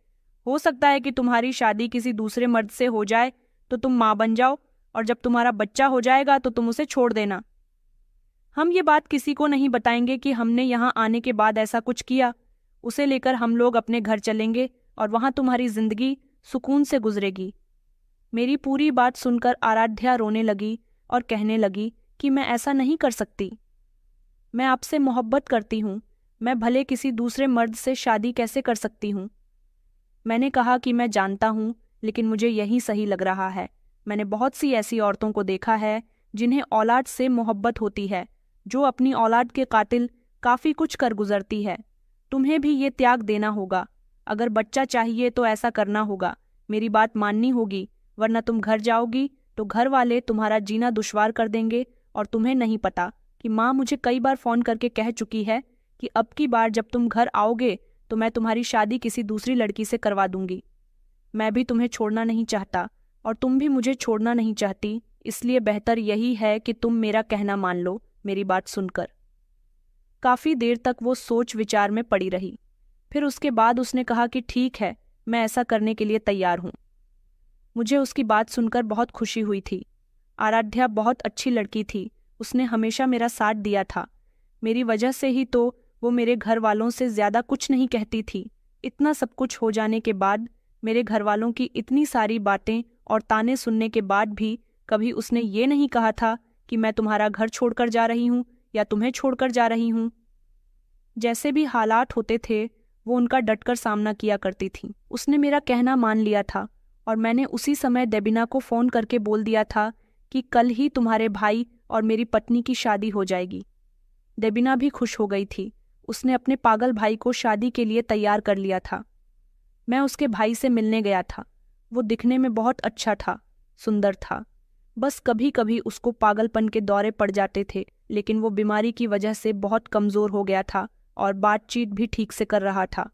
हो सकता है कि तुम्हारी शादी किसी दूसरे मर्द से हो जाए तो तुम माँ बन जाओ, और जब तुम्हारा बच्चा हो जाएगा तो तुम उसे छोड़ देना। हम ये बात किसी को नहीं बताएंगे कि हमने यहाँ आने के बाद ऐसा कुछ किया। उसे लेकर हम लोग अपने घर चलेंगे और वहाँ तुम्हारी जिंदगी सुकून से गुजरेगी। मेरी पूरी बात सुनकर आराध्या रोने लगी और कहने लगी कि मैं ऐसा नहीं कर सकती। मैं आपसे मोहब्बत करती हूँ, मैं भले किसी दूसरे मर्द से शादी कैसे कर सकती हूँ। मैंने कहा कि मैं जानता हूँ, लेकिन मुझे यही सही लग रहा है। मैंने बहुत सी ऐसी औरतों को देखा है जिन्हें औलाद से मोहब्बत होती है, जो अपनी औलाद के कातिल काफ़ी कुछ कर गुजरती है। तुम्हें भी ये त्याग देना होगा। अगर बच्चा चाहिए तो ऐसा करना होगा, मेरी बात माननी होगी, वरना तुम घर जाओगी तो घर वाले तुम्हारा जीना दुश्वार कर देंगे। और तुम्हें नहीं पता कि माँ मुझे कई बार फ़ोन करके कह चुकी है कि अब की बार जब तुम घर आओगे तो मैं तुम्हारी शादी किसी दूसरी लड़की से करवा दूंगी। मैं भी तुम्हें छोड़ना नहीं चाहता और तुम भी मुझे छोड़ना नहीं चाहती, इसलिए बेहतर यही है कि तुम मेरा कहना मान लो। मेरी बात सुनकर काफ़ी देर तक वो सोच विचार में पड़ी रही। फिर उसके बाद उसने कहा कि ठीक है, मैं ऐसा करने के लिए तैयार हूँ। मुझे उसकी बात सुनकर बहुत खुशी हुई थी। आराध्या बहुत अच्छी लड़की थी, उसने हमेशा मेरा साथ दिया था। मेरी वजह से ही तो वो मेरे घर वालों से ज़्यादा कुछ नहीं कहती थी। इतना सब कुछ हो जाने के बाद, मेरे घर वालों की इतनी सारी बातें और ताने सुनने के बाद भी कभी उसने ये नहीं कहा था कि मैं तुम्हारा घर छोड़कर जा रही हूँ या तुम्हें छोड़कर जा रही हूँ। जैसे भी हालात होते थे, वो उनका डटकर सामना किया करती थी। उसने मेरा कहना मान लिया था और मैंने उसी समय डेबिना को फ़ोन करके बोल दिया था कि कल ही तुम्हारे भाई और मेरी पत्नी की शादी हो जाएगी। डेबिना भी खुश हो गई थी। उसने अपने पागल भाई को शादी के लिए तैयार कर लिया था। मैं उसके भाई से मिलने गया था। वो दिखने में बहुत अच्छा था, सुंदर था। बस कभी कभी उसको पागलपन के दौरे पड़ जाते थे, लेकिन वो बीमारी की वजह से बहुत कमज़ोर हो गया था और बातचीत भी ठीक से कर रहा था।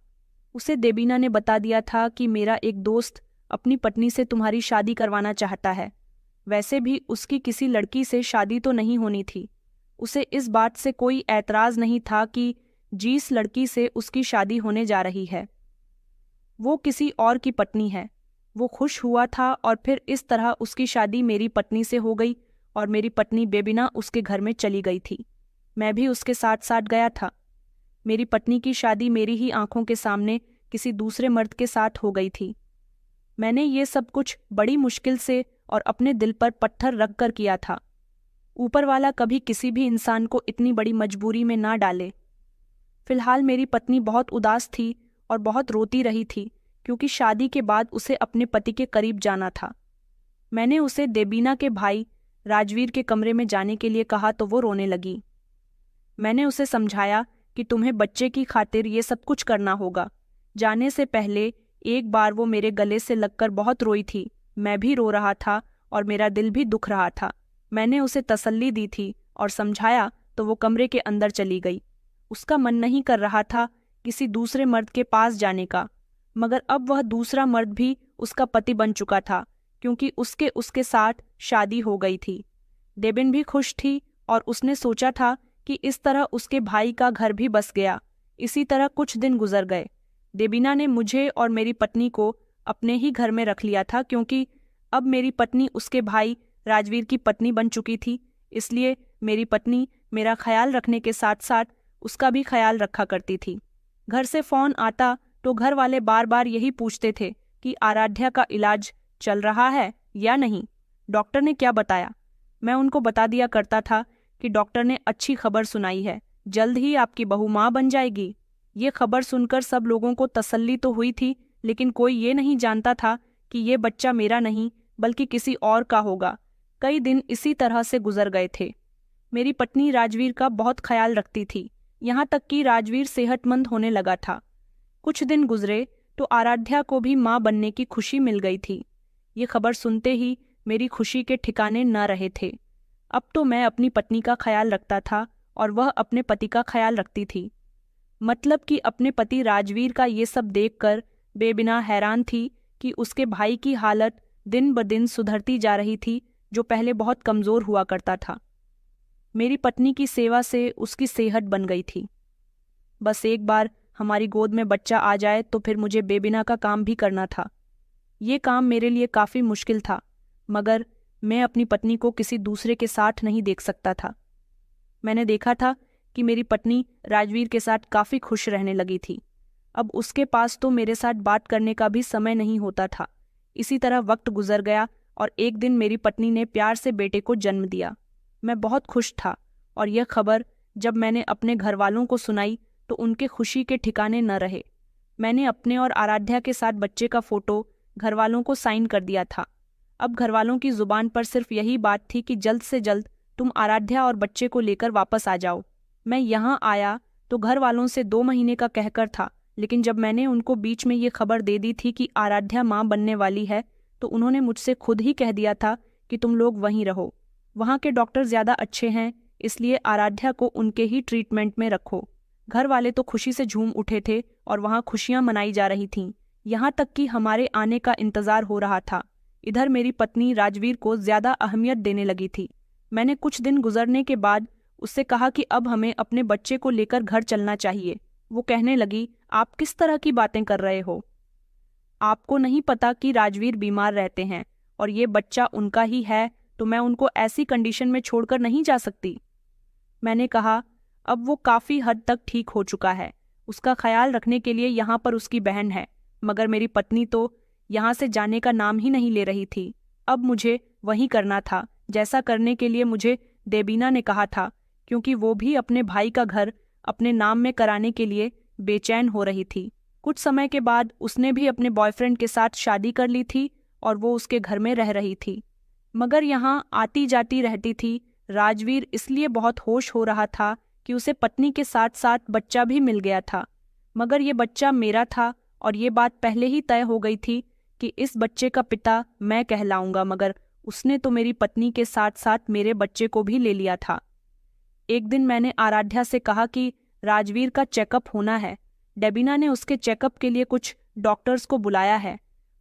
उसे देबीना ने बता दिया था कि मेरा एक दोस्त अपनी पत्नी से तुम्हारी शादी करवाना चाहता है। वैसे भी उसकी किसी लड़की से शादी तो नहीं होनी थी। उसे इस बात से कोई ऐतराज़ नहीं था कि जिस लड़की से उसकी शादी होने जा रही है वो किसी और की पत्नी है। वो खुश हुआ था और फिर इस तरह उसकी शादी मेरी पत्नी से हो गई और मेरी पत्नी बेबिना उसके घर में चली गई थी। मैं भी उसके साथ साथ गया था। मेरी पत्नी की शादी मेरी ही आंखों के सामने किसी दूसरे मर्द के साथ हो गई थी। मैंने ये सब कुछ बड़ी मुश्किल से और अपने दिल पर पत्थर रख कर किया था। ऊपर वाला कभी किसी भी इंसान को इतनी बड़ी मजबूरी में ना डाले। फिलहाल मेरी पत्नी बहुत उदास थी और बहुत रोती रही थी क्योंकि शादी के बाद उसे अपने पति के करीब जाना था। मैंने उसे देबीना के भाई राजवीर के कमरे में जाने के लिए कहा तो वो रोने लगी। मैंने उसे समझाया कि तुम्हें बच्चे की खातिर ये सब कुछ करना होगा। जाने से पहले एक बार वो मेरे गले से लगकर बहुत रोई थी। मैं भी रो रहा था और मेरा दिल भी दुख रहा था। मैंने उसे तसल्ली दी थी और समझाया तो वो कमरे के अंदर चली गई। उसका मन नहीं कर रहा था किसी दूसरे मर्द के पास जाने का, मगर अब वह दूसरा मर्द भी उसका पति बन चुका था क्योंकि उसके साथ शादी हो गई थी। डेबिन भी खुश थी और उसने सोचा था कि इस तरह उसके भाई का घर भी बस गया। इसी तरह कुछ दिन गुजर गए। डेबिना ने मुझे और मेरी पत्नी को अपने ही घर में रख लिया था क्योंकि अब मेरी पत्नी उसके भाई राजवीर की पत्नी बन चुकी थी। इसलिए मेरी पत्नी मेरा ख्याल रखने के साथ साथ उसका भी ख्याल रखा करती थी। घर से फ़ोन आता तो घर वाले बार बार यही पूछते थे कि आराध्या का इलाज चल रहा है या नहीं, डॉक्टर ने क्या बताया। मैं उनको बता दिया करता था कि डॉक्टर ने अच्छी खबर सुनाई है, जल्द ही आपकी बहू माँ बन जाएगी। ये खबर सुनकर सब लोगों को तसल्ली तो हुई थी, लेकिन कोई ये नहीं जानता था कि ये बच्चा मेरा नहीं बल्कि किसी और का होगा। कई दिन इसी तरह से गुजर गए थे। मेरी पत्नी राजवीर का बहुत ख्याल रखती थी, यहाँ तक कि राजवीर सेहतमंद होने लगा था। कुछ दिन गुजरे तो आराध्या को भी माँ बनने की खुशी मिल गई थी। ये खबर सुनते ही मेरी खुशी के ठिकाने न रहे थे। अब तो मैं अपनी पत्नी का ख्याल रखता था और वह अपने पति का ख्याल रखती थी। मतलब कि अपने पति राजवीर का ये सब देखकर बेबिना हैरान थी कि उसके भाई की हालत दिन ब दिन सुधरती जा रही थी, जो पहले बहुत कमज़ोर हुआ करता था। मेरी पत्नी की सेवा से उसकी सेहत बन गई थी। बस एक बार हमारी गोद में बच्चा आ जाए तो फिर मुझे बेबिना का काम भी करना था। ये काम मेरे लिए काफ़ी मुश्किल था, मगर मैं अपनी पत्नी को किसी दूसरे के साथ नहीं देख सकता था। मैंने देखा था कि मेरी पत्नी राजवीर के साथ काफ़ी खुश रहने लगी थी। अब उसके पास तो मेरे साथ बात करने का भी समय नहीं होता था। इसी तरह वक्त गुजर गया और एक दिन मेरी पत्नी ने प्यार से बेटे को जन्म दिया। मैं बहुत खुश था और यह खबर जब मैंने अपने घर वालों को सुनाई तो उनके खुशी के ठिकाने न रहे। मैंने अपने और आराध्या के साथ बच्चे का फ़ोटो घर वालों को साइन कर दिया था। अब घर वालों की ज़ुबान पर सिर्फ यही बात थी कि जल्द से जल्द तुम आराध्या और बच्चे को लेकर वापस आ जाओ। मैं यहाँ आया तो घर वालों से 2 महीने का कहकर था, लेकिन जब मैंने उनको बीच में ये खबर दे दी थी कि आराध्या माँ बनने वाली है तो उन्होंने मुझसे खुद ही कह दिया था कि तुम लोग वहीं रहो। वहाँ के डॉक्टर ज़्यादा अच्छे हैं, इसलिए आराध्या को उनके ही ट्रीटमेंट में रखो। घर वाले तो खुशी से झूम उठे थे और वहाँ खुशियाँ मनाई जा रही थीं। यहाँ तक कि हमारे आने का इंतज़ार हो रहा था। इधर मेरी पत्नी राजवीर को ज़्यादा अहमियत देने लगी थी। मैंने कुछ दिन गुजरने के बाद उससे कहा कि अब हमें अपने बच्चे को लेकर घर चलना चाहिए। वो कहने लगी, आप किस तरह की बातें कर रहे हो? आपको नहीं पता कि राजवीर बीमार रहते हैं और ये बच्चा उनका ही है, तो मैं उनको ऐसी कंडीशन में छोड़कर नहीं जा सकती। मैंने कहा, अब वो काफ़ी हद तक ठीक हो चुका है। उसका ख्याल रखने के लिए यहाँ पर उसकी बहन है, मगर मेरी पत्नी तो यहाँ से जाने का नाम ही नहीं ले रही थी। अब मुझे वही करना था जैसा करने के लिए मुझे देबीना ने कहा था, क्योंकि वो भी अपने भाई का घर अपने नाम में कराने के लिए बेचैन हो रही थी। कुछ समय के बाद उसने भी अपने बॉयफ्रेंड के साथ शादी कर ली थी और वो उसके घर में रह रही थी, मगर यहाँ आती जाती रहती थी। राजवीर इसलिए बहुत होश हो रहा था कि उसे पत्नी के साथ साथ बच्चा भी मिल गया था, मगर ये बच्चा मेरा था और ये बात पहले ही तय हो गई थी कि इस बच्चे का पिता मैं कहलाऊंगा, मगर उसने तो मेरी पत्नी के साथ साथ मेरे बच्चे को भी ले लिया था। एक दिन मैंने आराध्या से कहा कि राजवीर का चेकअप होना है। डेबिना ने उसके चेकअप के लिए कुछ डॉक्टर्स को बुलाया है।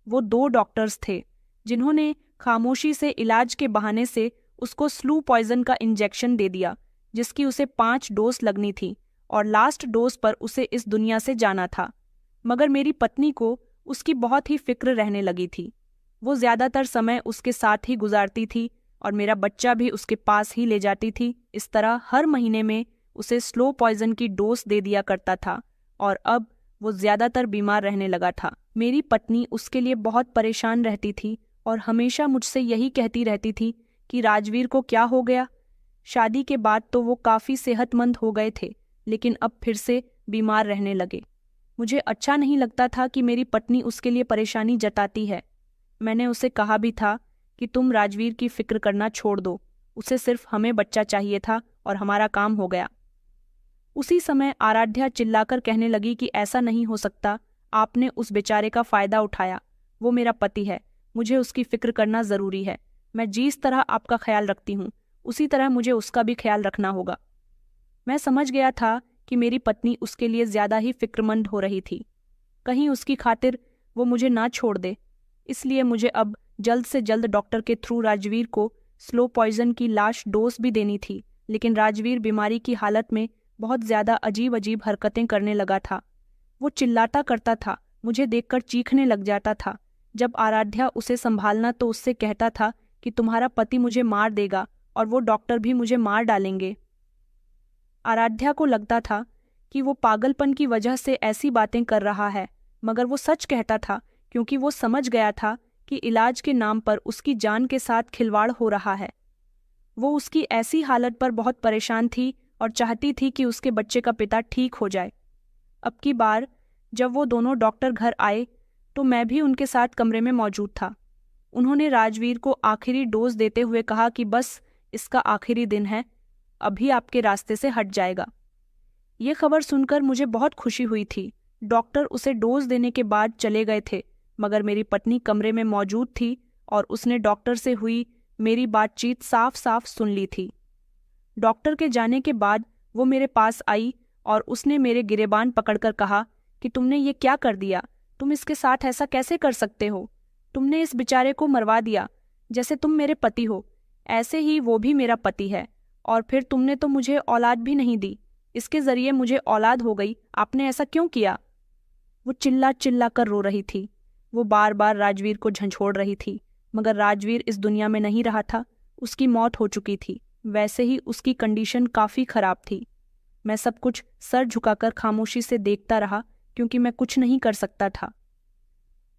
वो 2 डॉक्टर्स थे जिन्होंने खामोशी से इलाज के बहाने से उसको स्लू पॉइजन का इंजेक्शन दे दिया, जिसकी उसे 5 डोज लगनी थी और लास्ट डोज पर उसे इस दुनिया से जाना था। मगर मेरी पत्नी को उसकी बहुत ही फिक्र रहने लगी थी। वो ज़्यादातर समय उसके साथ ही गुजारती थी और मेरा बच्चा भी उसके पास ही ले जाती थी। इस तरह हर महीने में उसे स्लो पॉइजन की डोज दे दिया करता था और अब वो ज़्यादातर बीमार रहने लगा था। मेरी पत्नी उसके लिए बहुत परेशान रहती थी और हमेशा मुझसे यही कहती रहती थी कि राजवीर को क्या हो गया। शादी के बाद तो वो काफ़ी सेहतमंद हो गए थे, लेकिन अब फिर से बीमार रहने लगे। मुझे अच्छा नहीं लगता था कि मेरी पत्नी उसके लिए परेशानी जताती है। मैंने उसे कहा भी था कि तुम राजवीर की फिक्र करना छोड़ दो, उसे सिर्फ हमें बच्चा चाहिए था और हमारा काम हो गया। उसी समय आराध्या चिल्लाकर कहने लगी कि ऐसा नहीं हो सकता, आपने उस बेचारे का फ़ायदा उठाया। वो मेरा पति है, मुझे उसकी फिक्र करना ज़रूरी है। मैं जिस तरह आपका ख्याल रखती हूँ उसी तरह मुझे उसका भी ख्याल रखना होगा। मैं समझ गया था कि मेरी पत्नी उसके लिए ज़्यादा ही फिक्रमंद हो रही थी। कहीं उसकी खातिर वो मुझे ना छोड़ दे। इसलिए मुझे अब जल्द से जल्द डॉक्टर के थ्रू राजवीर को स्लो पॉइजन की लास्ट डोज भी देनी थी। लेकिन राजवीर बीमारी की हालत में बहुत ज़्यादा अजीब अजीब हरकतें करने लगा था। वो चिल्लाता करता था, मुझे देखकर चीखने लग जाता था। जब आराध्या उसे संभालना तो उससे कहता था कि तुम्हारा पति मुझे मार देगा और वो डॉक्टर भी मुझे मार डालेंगे। आराध्या को लगता था कि वो पागलपन की वजह से ऐसी बातें कर रहा है, मगर वो सच कहता था क्योंकि वो समझ गया था कि इलाज के नाम पर उसकी जान के साथ खिलवाड़ हो रहा है। वो उसकी ऐसी हालत पर बहुत परेशान थी और चाहती थी कि उसके बच्चे का पिता ठीक हो जाए। अब की बार जब वो दोनों डॉक्टर घर आए तो मैं भी उनके साथ कमरे में मौजूद था। उन्होंने राजवीर को आखिरी डोज देते हुए कहा कि बस इसका आखिरी दिन है, अभी आपके रास्ते से हट जाएगा। ये खबर सुनकर मुझे बहुत खुशी हुई थी। डॉक्टर उसे डोज देने के बाद चले गए थे, मगर मेरी पत्नी कमरे में मौजूद थी और उसने डॉक्टर से हुई मेरी बातचीत साफ साफ सुन ली थी। डॉक्टर के जाने के बाद वो मेरे पास आई और उसने मेरे गिरेबान पकड़कर कहा कि तुमने ये क्या कर दिया, तुम इसके साथ ऐसा कैसे कर सकते हो? तुमने इस बेचारे को मरवा दिया। जैसे तुम मेरे पति हो, ऐसे ही वो भी मेरा पति है। और फिर तुमने तो मुझे औलाद भी नहीं दी, इसके जरिए मुझे औलाद हो गई। आपने ऐसा क्यों किया? वो चिल्ला चिल्ला कर रो रही थी। वो बार बार राजवीर को झंझोड़ रही थी, मगर राजवीर इस दुनिया में नहीं रहा था, उसकी मौत हो चुकी थी। वैसे ही उसकी कंडीशन काफ़ी खराब थी। मैं सब कुछ सर झुकाकर खामोशी से देखता रहा क्योंकि मैं कुछ नहीं कर सकता था।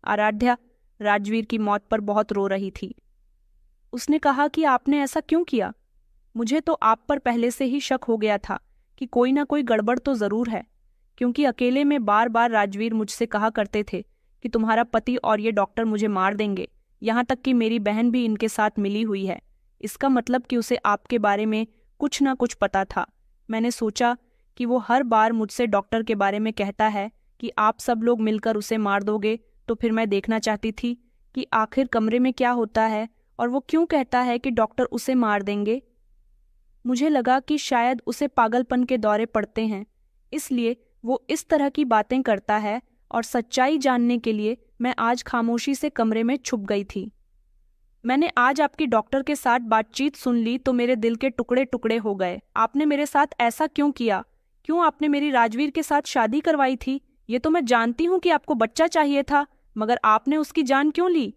आराध्या राजवीर की मौत पर बहुत रो रही थी। उसने कहा कि आपने ऐसा क्यों किया? मुझे तो आप पर पहले से ही शक हो गया था कि कोई ना कोई गड़बड़ तो ज़रूर है, क्योंकि अकेले में बार बार राजवीर मुझसे कहा करते थे कि तुम्हारा पति और ये डॉक्टर मुझे मार देंगे। यहाँ तक कि मेरी बहन भी इनके साथ मिली हुई है। इसका मतलब कि उसे आपके बारे में कुछ ना कुछ पता था। मैंने सोचा कि वो हर बार मुझसे डॉक्टर के बारे में कहता है कि आप सब लोग मिलकर उसे मार दोगे, तो फिर मैं देखना चाहती थी कि आखिर कमरे में क्या होता है और वो क्यों कहता है कि डॉक्टर उसे मार देंगे। मुझे लगा कि शायद उसे पागलपन के दौरे पड़ते हैं, इसलिए वो इस तरह की बातें करता है, और सच्चाई जानने के लिए मैं आज खामोशी से कमरे में छुप गई थी। मैंने आज आपकी डॉक्टर के साथ बातचीत सुन ली तो मेरे दिल के टुकड़े टुकड़े हो गए। आपने मेरे साथ ऐसा क्यों किया? क्यों आपने मेरी राजवीर के साथ शादी करवाई थी? ये तो मैं जानती हूँ कि आपको बच्चा चाहिए था, मगर आपने उसकी जान क्यों ली?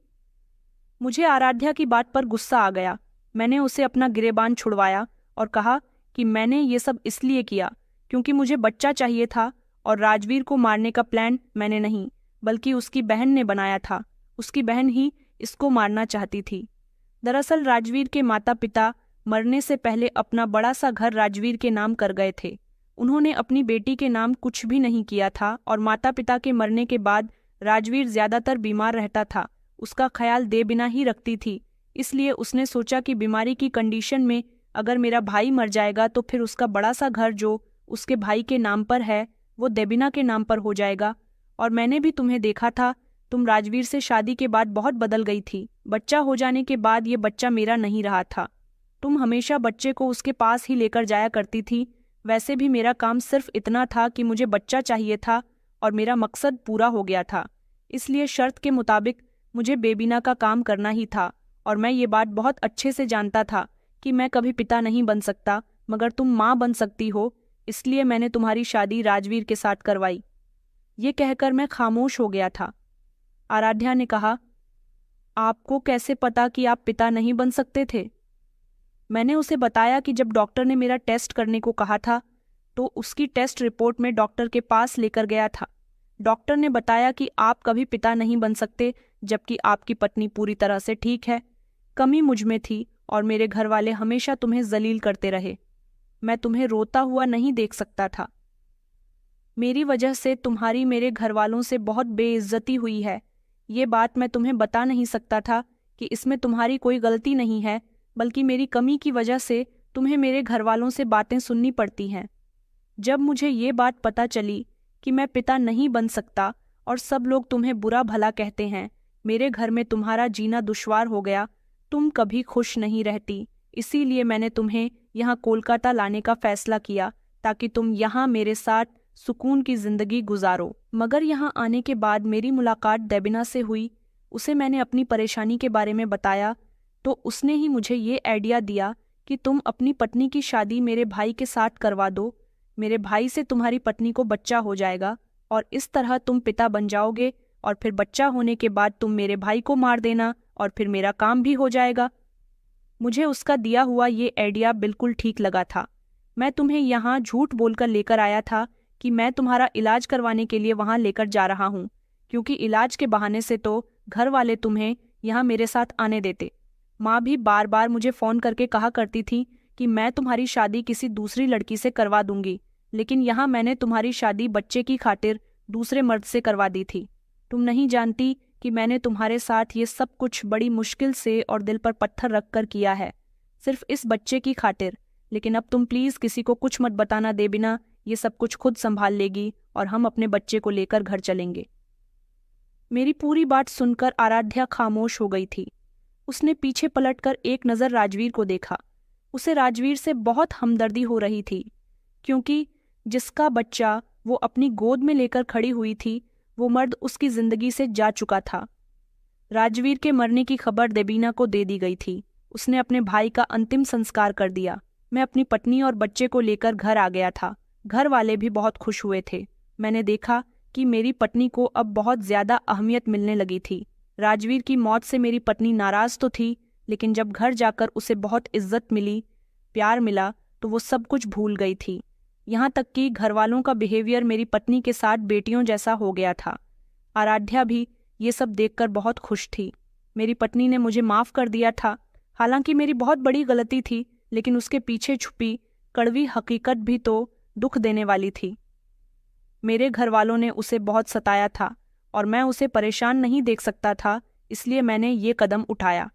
मुझे आराध्या की बात पर गुस्सा आ गया। मैंने उसे अपना गिरेबान छुड़वाया और कहा कि मैंने ये सब इसलिए किया क्योंकि मुझे बच्चा चाहिए था, और राजवीर को मारने का प्लान मैंने नहीं बल्कि उसकी बहन ने बनाया था। उसकी बहन ही इसको मारना चाहती थी। दरअसल राजवीर के माता पिता मरने से पहले अपना बड़ा सा घर राजवीर के नाम कर गए थे। उन्होंने अपनी बेटी के नाम कुछ भी नहीं किया था, और माता पिता के मरने के बाद राजवीर ज्यादातर बीमार रहता था। उसका ख्याल दे बिना ही रखती थी। इसलिए उसने सोचा कि बीमारी की कंडीशन में अगर मेरा भाई मर जाएगा तो फिर उसका बड़ा सा घर जो उसके भाई के नाम पर है वो देबिना के नाम पर हो जाएगा। और मैंने भी तुम्हें देखा था, तुम राजवीर से शादी के बाद बहुत बदल गई थी। बच्चा हो जाने के बाद ये बच्चा मेरा नहीं रहा था। तुम हमेशा बच्चे को उसके पास ही लेकर जाया करती थी। वैसे भी मेरा काम सिर्फ इतना था कि मुझे बच्चा चाहिए था और मेरा मकसद पूरा हो गया था। इसलिए शर्त के मुताबिक मुझे बेबीना का काम करना ही था, और मैं ये बात बहुत अच्छे से जानता था कि मैं कभी पिता नहीं बन सकता, मगर तुम माँ बन सकती हो। इसलिए मैंने तुम्हारी शादी राजवीर के साथ करवाई। ये कहकर मैं खामोश हो गया था। आराध्या ने कहा, आपको कैसे पता कि आप पिता नहीं बन सकते थे? मैंने उसे बताया कि जब डॉक्टर ने मेरा टेस्ट करने को कहा था तो उसकी टेस्ट रिपोर्ट में डॉक्टर के पास लेकर गया था। डॉक्टर ने बताया कि आप कभी पिता नहीं बन सकते जबकि आपकी पत्नी पूरी तरह से ठीक है। कमी मुझ में थी और मेरे घर वाले हमेशा तुम्हें जलील करते रहे। मैं तुम्हें रोता हुआ नहीं देख सकता था। मेरी वजह से तुम्हारी मेरे घर वालों से बहुत बेइज्जती हुई है। ये बात मैं तुम्हें बता नहीं सकता था कि इसमें तुम्हारी कोई गलती नहीं है, बल्कि मेरी कमी की वजह से तुम्हें मेरे घर वालों से बातें सुननी पड़ती हैं। जब मुझे ये बात पता चली कि मैं पिता नहीं बन सकता और सब लोग तुम्हें बुरा भला कहते हैं, मेरे घर में तुम्हारा जीना दुश्वार हो गया। तुम कभी खुश नहीं रहती, इसीलिए मैंने तुम्हें यहाँ कोलकाता लाने का फैसला किया ताकि तुम यहाँ मेरे साथ सुकून की जिंदगी गुजारो। मगर यहाँ आने के बाद मेरी मुलाकात देबिना से हुई। उसे मैंने अपनी परेशानी के बारे में बताया तो उसने ही मुझे ये आइडिया दिया कि तुम अपनी पत्नी की शादी मेरे भाई के साथ करवा दो। मेरे भाई से तुम्हारी पत्नी को बच्चा हो जाएगा और इस तरह तुम पिता बन जाओगे और फिर बच्चा होने के बाद तुम मेरे भाई को मार देना और फिर मेरा काम भी हो जाएगा। मुझे उसका दिया हुआ ये आइडिया बिल्कुल ठीक लगा था। मैं तुम्हें यहाँ झूठ बोलकर लेकर आया था कि मैं तुम्हारा इलाज करवाने के लिए वहाँ लेकर जा रहा हूँ, क्योंकि इलाज के बहाने से तो घर वाले तुम्हें यहाँ मेरे साथ आने देते। माँ भी बार बार मुझे फ़ोन करके कहा करती थी कि मैं तुम्हारी शादी किसी दूसरी लड़की से करवा दूंगी, लेकिन यहाँ मैंने तुम्हारी शादी बच्चे की खातिर दूसरे मर्द से करवा दी थी। तुम नहीं जानती कि मैंने तुम्हारे साथ ये सब कुछ बड़ी मुश्किल से और दिल पर पत्थर रख कर किया है, सिर्फ इस बच्चे की खातिर। लेकिन अब तुम प्लीज़ किसी को कुछ मत बताना देबिना, ये सब कुछ खुद संभाल लेगी और हम अपने बच्चे को लेकर घर चलेंगे। मेरी पूरी बात सुनकर आराध्या खामोश हो गई थी। उसने पीछे पलटकर एक नज़र राजवीर को देखा। उसे राजवीर से बहुत हमदर्दी हो रही थी, क्योंकि जिसका बच्चा वो अपनी गोद में लेकर खड़ी हुई थी वो मर्द उसकी जिंदगी से जा चुका था। राजवीर के मरने की खबर देबीना को दे दी गई थी। उसने अपने भाई का अंतिम संस्कार कर दिया। मैं अपनी पत्नी और बच्चे को लेकर घर आ गया था। घर वाले भी बहुत खुश हुए थे। मैंने देखा कि मेरी पत्नी को अब बहुत ज्यादा अहमियत मिलने लगी थी। राजवीर की मौत से मेरी पत्नी नाराज तो थी, लेकिन जब घर जाकर उसे बहुत इज्जत मिली, प्यार मिला, तो वो सब कुछ भूल गई थी। यहाँ तक कि घरवालों का बिहेवियर मेरी पत्नी के साथ बेटियों जैसा हो गया था। आराध्या भी ये सब देखकर बहुत खुश थी। मेरी पत्नी ने मुझे माफ़ कर दिया था। हालांकि मेरी बहुत बड़ी गलती थी, लेकिन उसके पीछे छुपी कड़वी हकीकत भी तो दुख देने वाली थी। मेरे घरवालों ने उसे बहुत सताया था और मैं उसे परेशान नहीं देख सकता था, इसलिए मैंने ये कदम उठाया।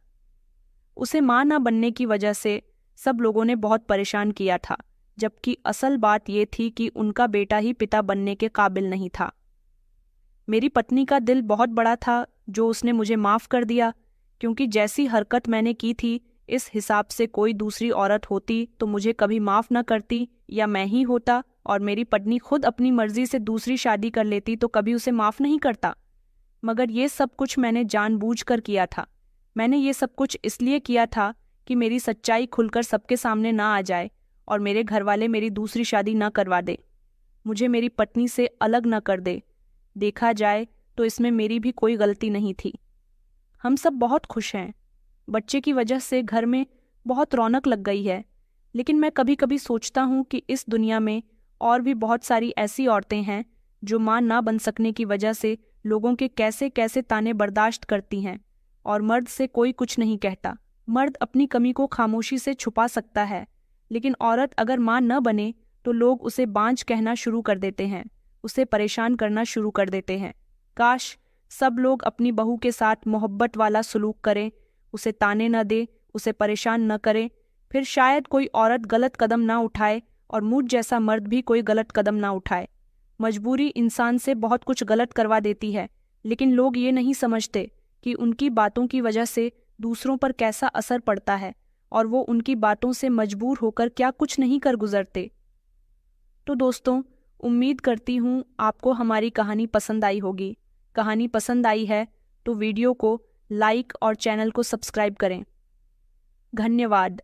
उसे माँ न बनने की वजह से सब लोगों ने बहुत परेशान किया था, जबकि असल बात ये थी कि उनका बेटा ही पिता बनने के काबिल नहीं था। मेरी पत्नी का दिल बहुत बड़ा था जो उसने मुझे माफ़ कर दिया, क्योंकि जैसी हरकत मैंने की थी इस हिसाब से कोई दूसरी औरत होती तो मुझे कभी माफ़ न करती, या मैं ही होता और मेरी पत्नी खुद अपनी मर्जी से दूसरी शादी कर लेती तो कभी उसे माफ़ नहीं करता। मगर ये सब कुछ मैंने जानबूझकर किया था। मैंने ये सब कुछ इसलिए किया था कि मेरी सच्चाई खुलकर सबके सामने ना आ जाए और मेरे घरवाले मेरी दूसरी शादी ना करवा दे, मुझे मेरी पत्नी से अलग न कर दे। देखा जाए तो इसमें मेरी भी कोई गलती नहीं थी। हम सब बहुत खुश हैं। बच्चे की वजह से घर में बहुत रौनक लग गई है, लेकिन मैं कभी कभी सोचता हूँ कि इस दुनिया में और भी बहुत सारी ऐसी औरतें हैं जो माँ ना बन सकने की वजह से लोगों के कैसे कैसे ताने बर्दाश्त करती हैं और मर्द से कोई कुछ नहीं कहता। मर्द अपनी कमी को खामोशी से छुपा सकता है, लेकिन औरत अगर माँ न बने तो लोग उसे बांझ कहना शुरू कर देते हैं, उसे परेशान करना शुरू कर देते हैं। काश सब लोग अपनी बहू के साथ मोहब्बत वाला सलूक करें, उसे ताने न दे, उसे परेशान न करें। फिर शायद कोई औरत गलत कदम ना उठाए और मुझ जैसा मर्द भी कोई गलत कदम ना उठाए। मजबूरी इंसान से बहुत कुछ गलत करवा देती है, लेकिन लोग ये नहीं समझते कि उनकी बातों की वजह से दूसरों पर कैसा असर पड़ता है और वो उनकी बातों से मजबूर होकर क्या कुछ नहीं कर गुजरते। तो दोस्तों, उम्मीद करती हूँ आपको हमारी कहानी पसंद आई होगी। कहानी पसंद आई है तो वीडियो को लाइक और चैनल को सब्सक्राइब करें। धन्यवाद।